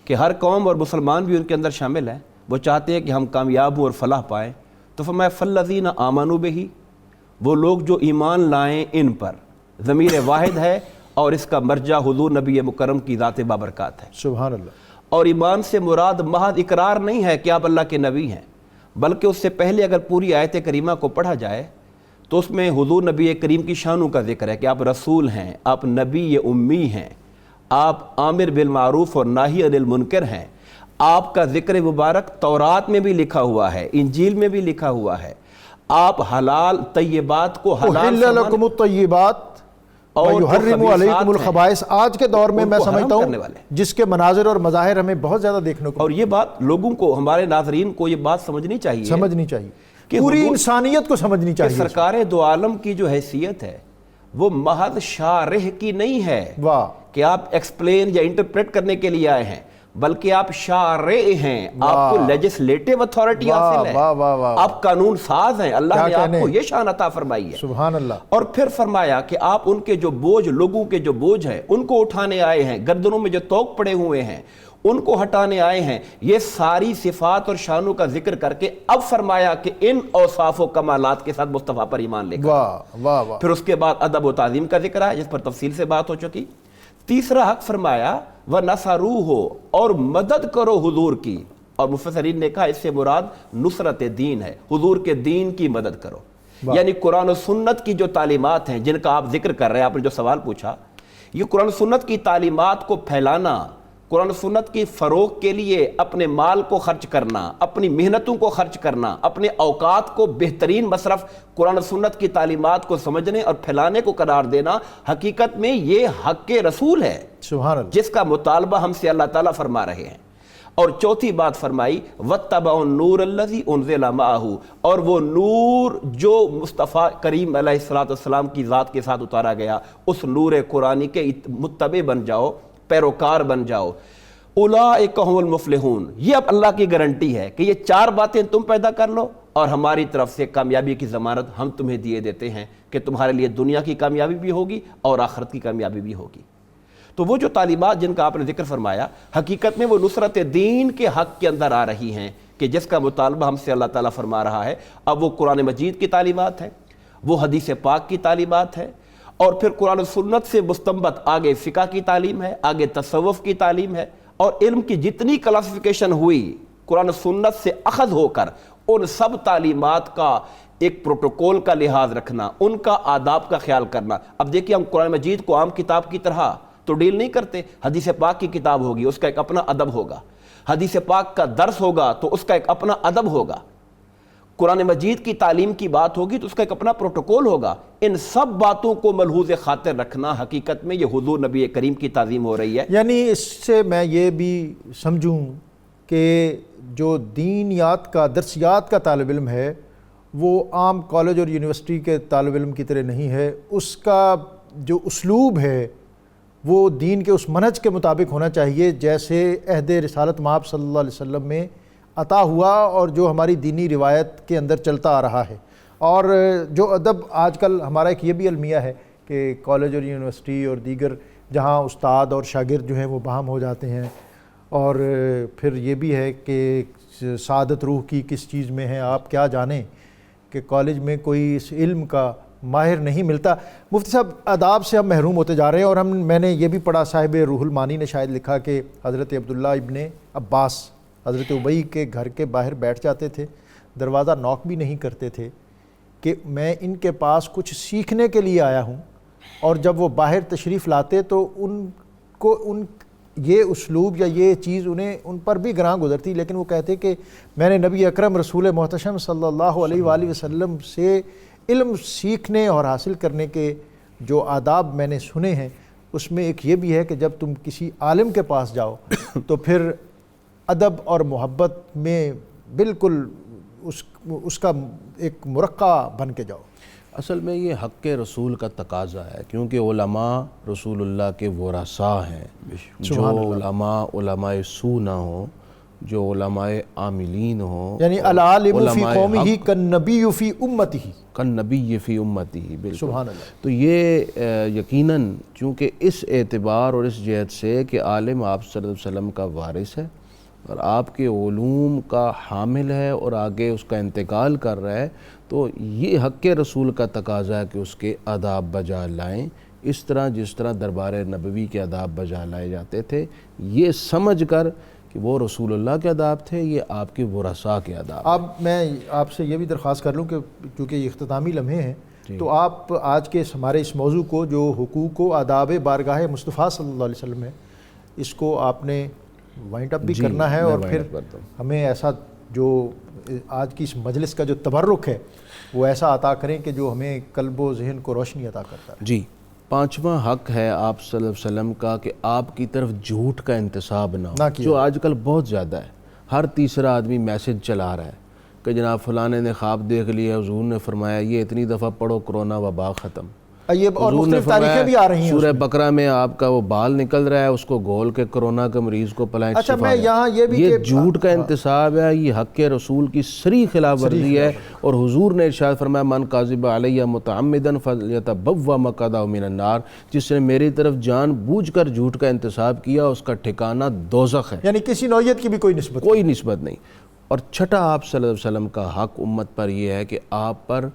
کہ ہر قوم اور مسلمان بھی ان کے اندر شامل ہیں، وہ چاہتے ہیں کہ ہم کامیاب ہوں اور فلاح پائیں، تو فرمایا فالذین آمنوا بہ، وہ لوگ جو ایمان لائیں ان پر، ضمیر واحد ہے اور اس کا مرجع حضور نبی مکرم کی ذات بابرکات ہے۔ سبحان اللہ۔ اور ایمان سے مراد محض اقرار نہیں ہے کہ آپ اللہ کے نبی ہیں، بلکہ اس سے پہلے اگر پوری آیت کریمہ کو پڑھا جائے تو اس میں حضور نبی کریم کی شانوں کا ذکر ہے کہ آپ رسول ہیں، آپ نبی امی ہیں، آپ عامر بالمعروف اور ناہی عن المنکر ہیں، آپ کا ذکر مبارک تورات میں بھی لکھا ہوا ہے، انجیل میں بھی لکھا ہوا ہے، آپ حلال طیبات کو حلال احل لکم الطیبات ویحرم علیکم الخبائث، آج کے دور میں سمجھتا ہوں جس کے مناظر اور مظاہر ہمیں بہت زیادہ دیکھنے کو، اور یہ بات لوگوں کو، ہمارے ناظرین کو یہ بات سمجھنی چاہیے، پوری انسانیت کو سمجھنی چاہیے کہ سرکار دو عالم کی جو حیثیت ہے وہ محض شارح کی نہیں ہے کہ آپ ایکسپلین یا انٹرپریٹ کرنے کے لیے آئے ہیں، بلکہ آپ شارع ہیں، آپ کو لیجسلیٹو اتھارٹی حاصل ہے، آپ قانون ساز ہیں، اللہ نے آپ کو یہ شان عطا فرمائی ہے۔ سبحان اللہ۔ اور پھر فرمایا کہ آپ ان کے جو بوجھ، لوگوں کے جو بوجھ ہیں ان کو اٹھانے آئے ہیں، گردنوں میں جو توق پڑے ہوئے ہیں ان کو ہٹانے آئے ہیں۔ یہ ساری صفات اور شانوں کا ذکر کر کے اب فرمایا کہ ان اوصاف و کمالات کے ساتھ مصطفیٰ پر ایمان لے کر، پھر اس کے بعد ادب و تعظیم کا ذکر ہے جس پر تفصیل سے بات ہو چکی۔ تیسرا حق فرمایا وَنَصَرُوهُ، اور مدد کرو حضور کی، اور مفسرین نے کہا اس سے مراد نصرت دین ہے، حضور کے دین کی مدد کرو، یعنی قرآن و سنت کی جو تعلیمات ہیں جن کا آپ ذکر کر رہے ہیں، آپ نے جو سوال پوچھا، یہ قرآن و سنت کی تعلیمات کو پھیلانا، قرآن و سنت کی فروغ کے لیے اپنے مال کو خرچ کرنا، اپنی محنتوں کو خرچ کرنا، اپنے اوقات کو بہترین مصرف قرآن و سنت کی تعلیمات کو سمجھنے اور پھیلانے کو قرار دینا، حقیقت میں یہ حق رسول ہے، سبحان اللہ، جس کا مطالبہ ہم سے اللہ تعالیٰ فرما رہے ہیں۔ اور چوتھی بات فرمائی وَاتَّبَعُوا النُّورَ الَّذِي أُنزِلَ مَعَهُ، اور وہ نور جو مصطفیٰ کریم علیہ السلام کی ذات کے ساتھ اتارا گیا، اس نور قرآنی کے متبع بن جاؤ، پیروکار بن جاؤ۔ اولئک هم المفلحون، یہ اب اللہ کی گارنٹی ہے کہ یہ 4 باتیں تم پیدا کر لو اور ہماری طرف سے کامیابی کی ضمانت ہم تمہیں دیے دیتے ہیں کہ تمہارے لیے دنیا کی کامیابی بھی ہوگی اور آخرت کی کامیابی بھی ہوگی۔ تو وہ جو تعلیمات جن کا آپ نے ذکر فرمایا، حقیقت میں وہ نصرت دین کے حق کے اندر آ رہی ہیں کہ جس کا مطالبہ ہم سے اللہ تعالیٰ فرما رہا ہے۔ اب وہ قرآن مجید کی تعلیمات ہے، وہ حدیث پاک کی تعلیمات ہے، اور پھر قرآن و سنت سے مستنبط آگے فقہ کی تعلیم ہے، آگے تصوف کی تعلیم ہے، اور علم کی جتنی کلاسیفیکیشن ہوئی قرآن و سنت سے اخذ ہو کر ان سب تعلیمات کا ایک پروٹوکول کا لحاظ رکھنا، ان کا آداب کا خیال کرنا۔ اب دیکھیے ہم قرآن مجید کو عام کتاب کی طرح تو ڈیل نہیں کرتے، حدیث پاک کی کتاب ہوگی، اس کا ایک اپنا ادب ہوگا، حدیث پاک کا درس ہوگا تو اس کا ایک اپنا ادب ہوگا، قرآن مجید کی تعلیم کی بات ہوگی تو اس کا ایک اپنا پروٹوکول ہوگا۔ ان سب باتوں کو ملحوظ خاطر رکھنا، حقیقت میں یہ حضور نبی کریم کی تعظیم ہو رہی ہے۔ یعنی اس سے میں یہ بھی سمجھوں کہ جو دینیات کا درسیات کا طالب علم ہے وہ عام کالج اور یونیورسٹی کے طالب علم کی طرح نہیں ہے، اس کا جو اسلوب ہے وہ دین کے اس منہج کے مطابق ہونا چاہیے جیسے عہد رسالت مآب صلی اللہ علیہ وسلم میں عطا ہوا اور جو ہماری دینی روایت کے اندر چلتا آ رہا ہے۔ اور جو ادب آج کل ہمارا ایک یہ بھی المیہ ہے کہ کالج اور یونیورسٹی اور دیگر جہاں استاد اور شاگرد جو ہیں وہ باہم ہو جاتے ہیں، اور پھر یہ بھی ہے کہ سعادت روح کی کس چیز میں ہے آپ کیا جانیں، کہ کالج میں کوئی اس علم کا ماہر نہیں ملتا۔ مفتی صاحب، آداب سے ہم محروم ہوتے جا رہے ہیں، اور میں نے یہ بھی پڑھا، صاحب روح المانی نے شاید لکھا کہ حضرت عبداللہ ابن عباس حضرت ابی کے گھر کے باہر بیٹھ جاتے تھے، دروازہ نوک بھی نہیں کرتے تھے کہ میں ان کے پاس کچھ سیکھنے کے لیے آیا ہوں، اور جب وہ باہر تشریف لاتے تو ان یہ اسلوب یا یہ چیز ان پر بھی گراں گزرتی، لیکن وہ کہتے کہ میں نے نبی اکرم رسول محتشم صلی اللہ علیہ وآلہ وسلم سے علم سیکھنے اور حاصل کرنے کے جو آداب میں نے سنے ہیں، اس میں ایک یہ بھی ہے کہ جب تم کسی عالم کے پاس جاؤ تو پھر ادب اور محبت میں بالکل اس کا ایک مرقع بن کے جاؤ۔ اصل میں یہ حق رسول کا تقاضا ہے، کیونکہ علماء رسول اللہ کے ورثاء ہیں۔ جو علماء سو نہ ہوں، جو علماء عاملین ہوں، یعنی العالم فی قومہ کالنبی فی امتہ، کالنبی فی امتہ، بالکل سبحان اللہ۔ تو یہ یقیناً چونکہ اس اعتبار اور اس جہت سے کہ عالم آپ صلی اللہ علیہ وسلم کا وارث ہے اور آپ کے علوم کا حامل ہے اور آگے اس کا انتقال کر رہا ہے، تو یہ حق رسول کا تقاضا ہے کہ اس کے آداب بجا لائیں، اس طرح جس طرح دربار نبوی کے آداب بجا لائے جاتے تھے، یہ سمجھ کر کہ وہ رسول اللہ کے آداب تھے، یہ آپ کے ورثاء کے آداب۔ اب میں آپ سے یہ بھی درخواست کر لوں کہ چونکہ یہ اختتامی لمحے ہیں تو آپ آج کے ہمارے اس موضوع کو جو حقوق و آداب بارگاہ مصطفیٰ صلی اللہ علیہ وسلم ہے، اس کو آپ نے وائنڈ اپ بھی کرنا ہے، اور پھر ہمیں ایسا جو آج کی اس مجلس کا جو تبرک ہے وہ ایسا عطا کریں کہ جو ہمیں قلب و ذہن کو روشنی عطا کرتا ہے۔ جی، 5واں حق ہے آپ صلی اللہ علیہ وسلم کا کہ آپ کی طرف جھوٹ کا انتساب نہ ہو، جو آج کل بہت زیادہ ہے۔ ہر تیسرا آدمی میسج چلا رہا ہے کہ جناب فلانے نے خواب دیکھ لیا، حضور نے فرمایا یہ اتنی دفعہ پڑھو کرونا وبا ختم۔ اور مختلف تاریخیں بھی آ رہی ہیں، سورہ بقرہ میں آپ کا وہ بال نکل رہا ہے، اس کو گول کے کرونا کے مریض کو پلائیں۔ اچھا، میں یہاں یہ بھی یہ جھوٹ کا انتساب ہے، یہ حق رسول کی صریح خلاف ورزی ہے، اور حضور نے ارشاد فرمایا من کاذب علیہ متعمدا فلیتبوأ مقعدہ من النار، جس نے میری طرف جان بوجھ کر جھوٹ کا انتساب کیا اس کا ٹھکانہ دوزخ ہے۔ یعنی کسی نوعیت کی بھی کوئی نسبت نہیں۔ اور چھٹا آپ صلی اللہ علیہ وسلم کا حق امت پر یہ ہے کہ آپ پر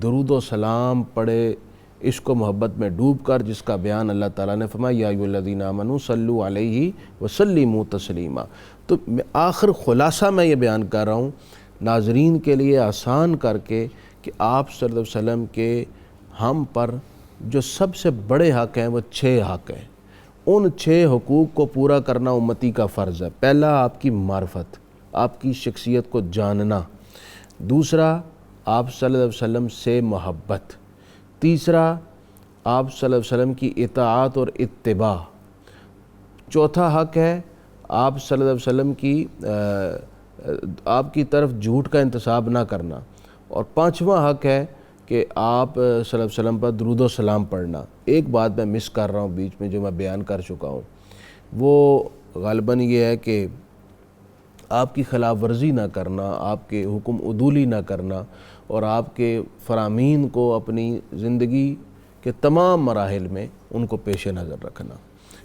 درود و سلام پڑھے، عشق و محبت میں ڈوب کر، جس کا بیان اللہ تعالیٰ نے فرمایا یا ایھا الذین آمنوا صلوا علیہ وسلموا تسلیما۔ تو آخر خلاصہ میں یہ بیان کر رہا ہوں ناظرین کے لیے آسان کر کے کہ آپ صلی اللہ علیہ وسلم کے ہم پر جو سب سے بڑے حق ہیں وہ 6 حق ہیں۔ ان 6 حقوق کو پورا کرنا امتی کا فرض ہے۔ پہلا، آپ کی معرفت، آپ کی شخصیت کو جاننا۔ دوسرا، آپ صلی اللہ علیہ وسلم سے محبت۔ تیسرا، آپ صلی اللہ علیہ وسلم کی اطاعت اور اتباع۔ چوتھا حق ہے آپ صلی اللہ علیہ وسلم کی آپ کی طرف جھوٹ کا انتساب نہ کرنا، اور پانچواں حق ہے کہ آپ صلی اللہ علیہ وسلم پر درود و سلام پڑھنا۔ ایک بات میں مس کر رہا ہوں بیچ میں جو میں بیان کر چکا ہوں، وہ غالباً یہ ہے کہ آپ کی خلاف ورزی نہ کرنا، آپ کے حکم عدولی نہ کرنا، اور آپ کے فرامین کو اپنی زندگی کے تمام مراحل میں ان کو پیش نظر رکھنا۔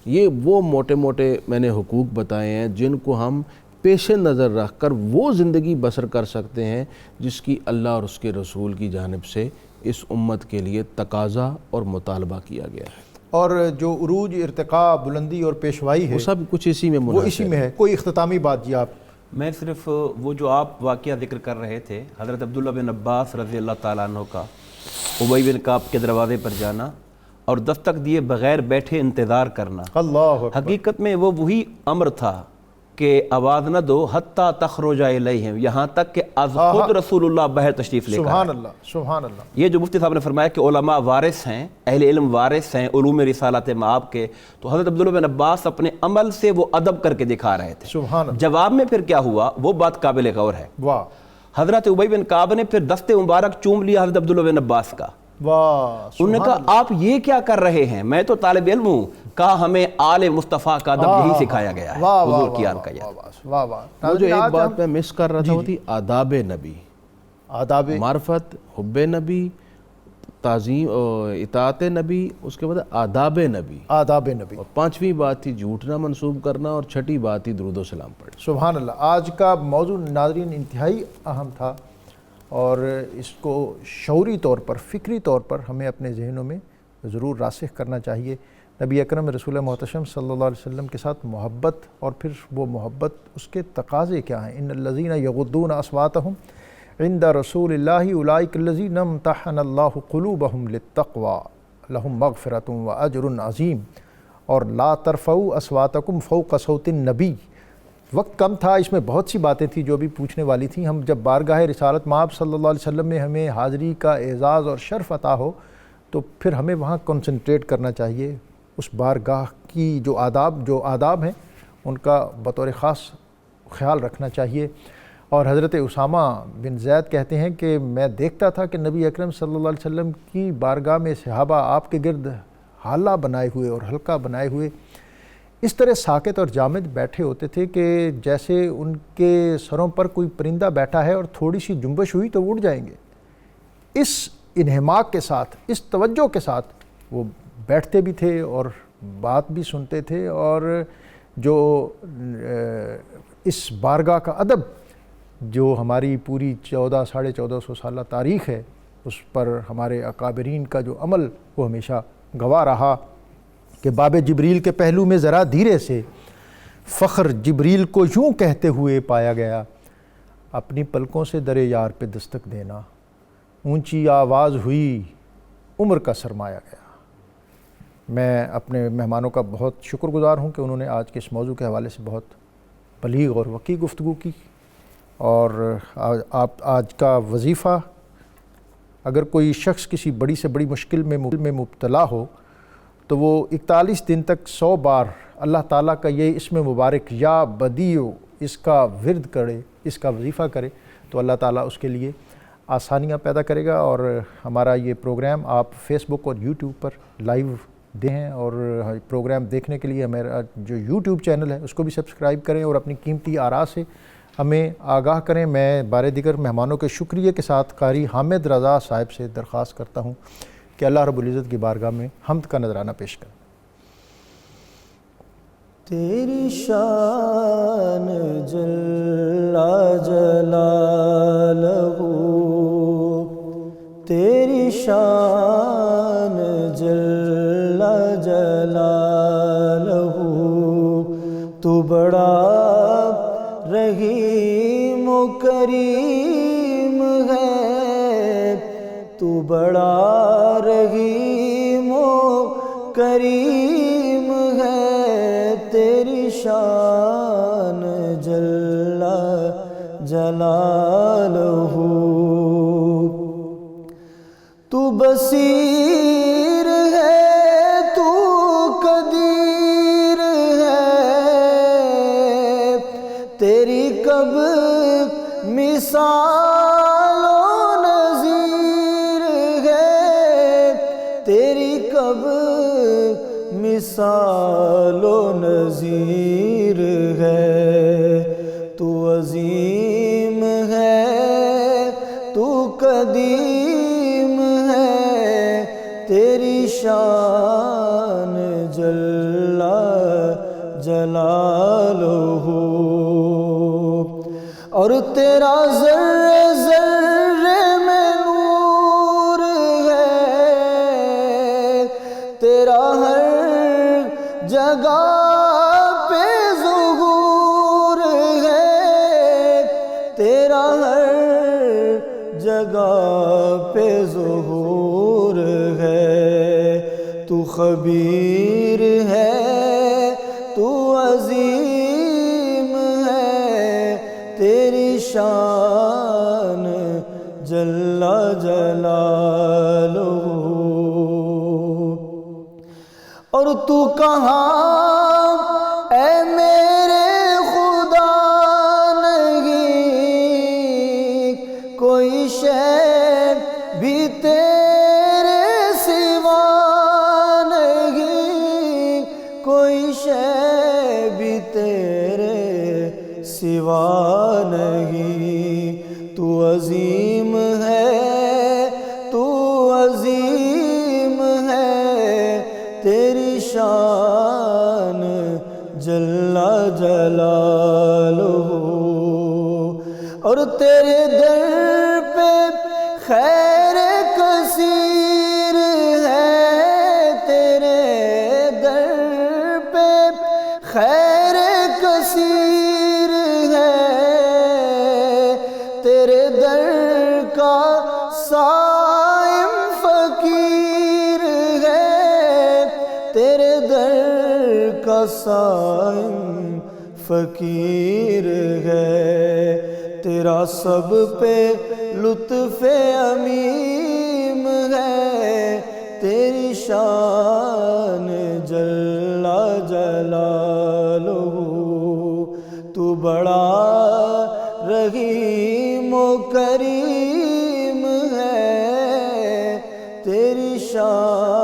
یہ وہ موٹے موٹے میں نے حقوق بتائے ہیں جن کو ہم پیش نظر رکھ کر وہ زندگی بسر کر سکتے ہیں جس کی اللہ اور اس کے رسول کی جانب سے اس امت کے لیے تقاضا اور مطالبہ کیا گیا ہے۔ اور جو عروج، ارتقاء، بلندی اور پیشوائی ہے وہ سب کچھ اسی میں وہ اسی منحصر میں ہے۔ کوئی اختتامی بات جی آپ؟ میں صرف وہ جو آپ واقعہ ذکر کر رہے تھے، حضرت عبداللہ بن عباس رضی اللہ تعالیٰ عنہ کا ابی بن کعب کے دروازے پر جانا اور دستک دیے بغیر بیٹھے انتظار کرنا، اللہ اکبر۔ حقیقت میں وہ وہی امر تھا کہ آواز نہ دو حتیٰ تخرج الیہم، یہاں تک کہ از خود رسول اللہ باہر تشریف لے کر سبحان اللہ، سبحان اللہ۔ یہ جو مفتی صاحب نے فرمایا کہ علماء وارث ہیں، اہل علم وارث ہیں علوم رسالت مآب کے، تو حضرت عبداللہ بن عباس اپنے عمل سے وہ ادب کر کے دکھا رہے تھے۔ سبحان اللہ۔ جواب میں پھر کیا ہوا وہ بات قابل غور ہے۔ واہ حضرت ابی بن کعب نے پھر دست مبارک چوم لیا حضرت عبداللہ بن عباس کا، واہ، انہوں نے کہا آپ یہ کیا کر رہے ہیں، میں تو طالب علم ہوں، کہا ہمیں آل مصطفیٰ کا ادب یہی سکھایا گیا ہے واہ حضور واہ کی آل واہ کا یاد۔ واہ واہ۔ وہ جو ایک بات میں مس کر رہا تھا وہ تھی آداب نبی، آداب معرفت، حب نبی، تعظیم اطاعت نبی، اس کے بعد آداب نبی، آداب نبی۔ اور پانچویں بات تھی جھوٹ نہ منسوب کرنا، اور چھٹی بات تھی درود و سلام پڑھنا۔ سبحان اللہ۔ آج کا موضوع ناظرین انتہائی اہم تھا، اور اس کو شعوری طور پر، فکری طور پر ہمیں اپنے ذہنوں میں ضرور راسخ کرنا چاہیے۔ نبی اکرم رسول محتشم صلی اللہ علیہ وسلم کے ساتھ محبت، اور پھر وہ محبت اس کے تقاضے کیا ہیں؟ ان الذین یغضون اصواتہم عند رسول اللہ اولئک الذین امتحن اللہ قلوبہم للتقوی لہم مغفرۃ واجر عظیم، اور لا ترفعوا اصواتکم فوق صوت النبی۔ وقت کم تھا، اس میں بہت سی باتیں تھیں جو بھی پوچھنے والی تھیں۔ ہم جب بارگاہ رسالت مآب صلی اللہ علیہ وسلم میں ہمیں حاضری کا اعزاز اور شرف عطا ہو تو پھر ہمیں وہاں کنسنٹریٹ کرنا چاہیے، اس بارگاہ کی جو آداب ہیں ان کا بطور خاص خیال رکھنا چاہیے۔ اور حضرت اسامہ بن زید کہتے ہیں کہ میں دیکھتا تھا کہ نبی اکرم صلی اللہ علیہ وسلم کی بارگاہ میں صحابہ آپ کے گرد حالہ بنائے ہوئے اور حلقہ بنائے ہوئے اس طرح ساکت اور جامد بیٹھے ہوتے تھے کہ جیسے ان کے سروں پر کوئی پرندہ بیٹھا ہے اور تھوڑی سی جنبش ہوئی تو وہ اڑ جائیں گے۔ اس انہماک کے ساتھ، اس توجہ کے ساتھ وہ بیٹھتے بھی تھے اور بات بھی سنتے تھے، اور جو اس بارگاہ کا ادب جو ہماری پوری 1400 سالہ تاریخ ہے اس پر ہمارے اکابرین کا جو عمل وہ ہمیشہ گواہ رہا کہ باب جبریل کے پہلو میں ذرا دھیرے سے فخر جبریل کو یوں کہتے ہوئے پایا گیا، اپنی پلکوں سے در یار پہ دستک دینا، اونچی آواز ہوئی عمر کا سرمایہ گیا۔ میں اپنے مہمانوں کا بہت شکر گزار ہوں کہ انہوں نے آج کے اس موضوع کے حوالے سے بہت بلیغ اور وقیح گفتگو کی، اور آج کا وظیفہ، اگر کوئی شخص کسی بڑی سے بڑی مشکل میں مبتلا ہو تو وہ 41 دن تک 100 بار اللہ تعالیٰ کا یہ اسم مبارک یا بدیع اس کا ورد کرے، اس کا وظیفہ کرے تو اللہ تعالیٰ اس کے لیے آسانیاں پیدا کرے گا۔ اور ہمارا یہ پروگرام آپ فیس بک اور یوٹیوب پر لائیو دیں ہیں، اور پروگرام دیکھنے کے لیے ہمارا جو یوٹیوب چینل ہے اس کو بھی سبسکرائب کریں اور اپنی قیمتی آراء سے ہمیں آگاہ کریں۔ میں بارے دیگر مہمانوں کے شکریہ کے ساتھ قاری حامد رضا صاحب سے درخواست کرتا ہوں کہ اللہ رب العزت کی بارگاہ میں حمد کا نذرانہ پیش کریں۔ تیری شان جل جلالہ، تیری شان جل جلالہ، تو بڑا رحیم و کریم ہے، تو بڑا رحیم و کریم ہے، تیری شان جل جلالہ، تو بصیر ہے، تو قدیر ہے، کب مثال و نظیر ہے، تیری کب مثال و نظیر ہے، تو عظیم ہے تو قدیم ہے، تیری شان جل جلالہ، اور تیرا ذرے ذرے میں نور ہے، تیرا ہر جگہ پہ ظہور ہے، تیرا ہر جگہ پہ ظہور ہے، تو خبیر ہے تو عظیم ہے، تیری شان جل جلالہ، اور تو کہاں اے میرے خدا نہیں، کوئی شے بھی تیرے سوا نہیں، کوئی شے بھی تیرے سوا نہیں، تو عظیم ہے تو عظیم ہے، تیری شان جل جلالہ، اور تیرے در پہ خیر کثیر ہے، تیرے در پہ خیر کثیر ہے، تیرے در کا صائم فقیر ہے، تیرے در کا صائم فقیر ہے، تیرا سب پہ لطف عمیم ہے، تیری شان جل جلالہ، تو بڑا رحیم و کریم ہے، تیری شان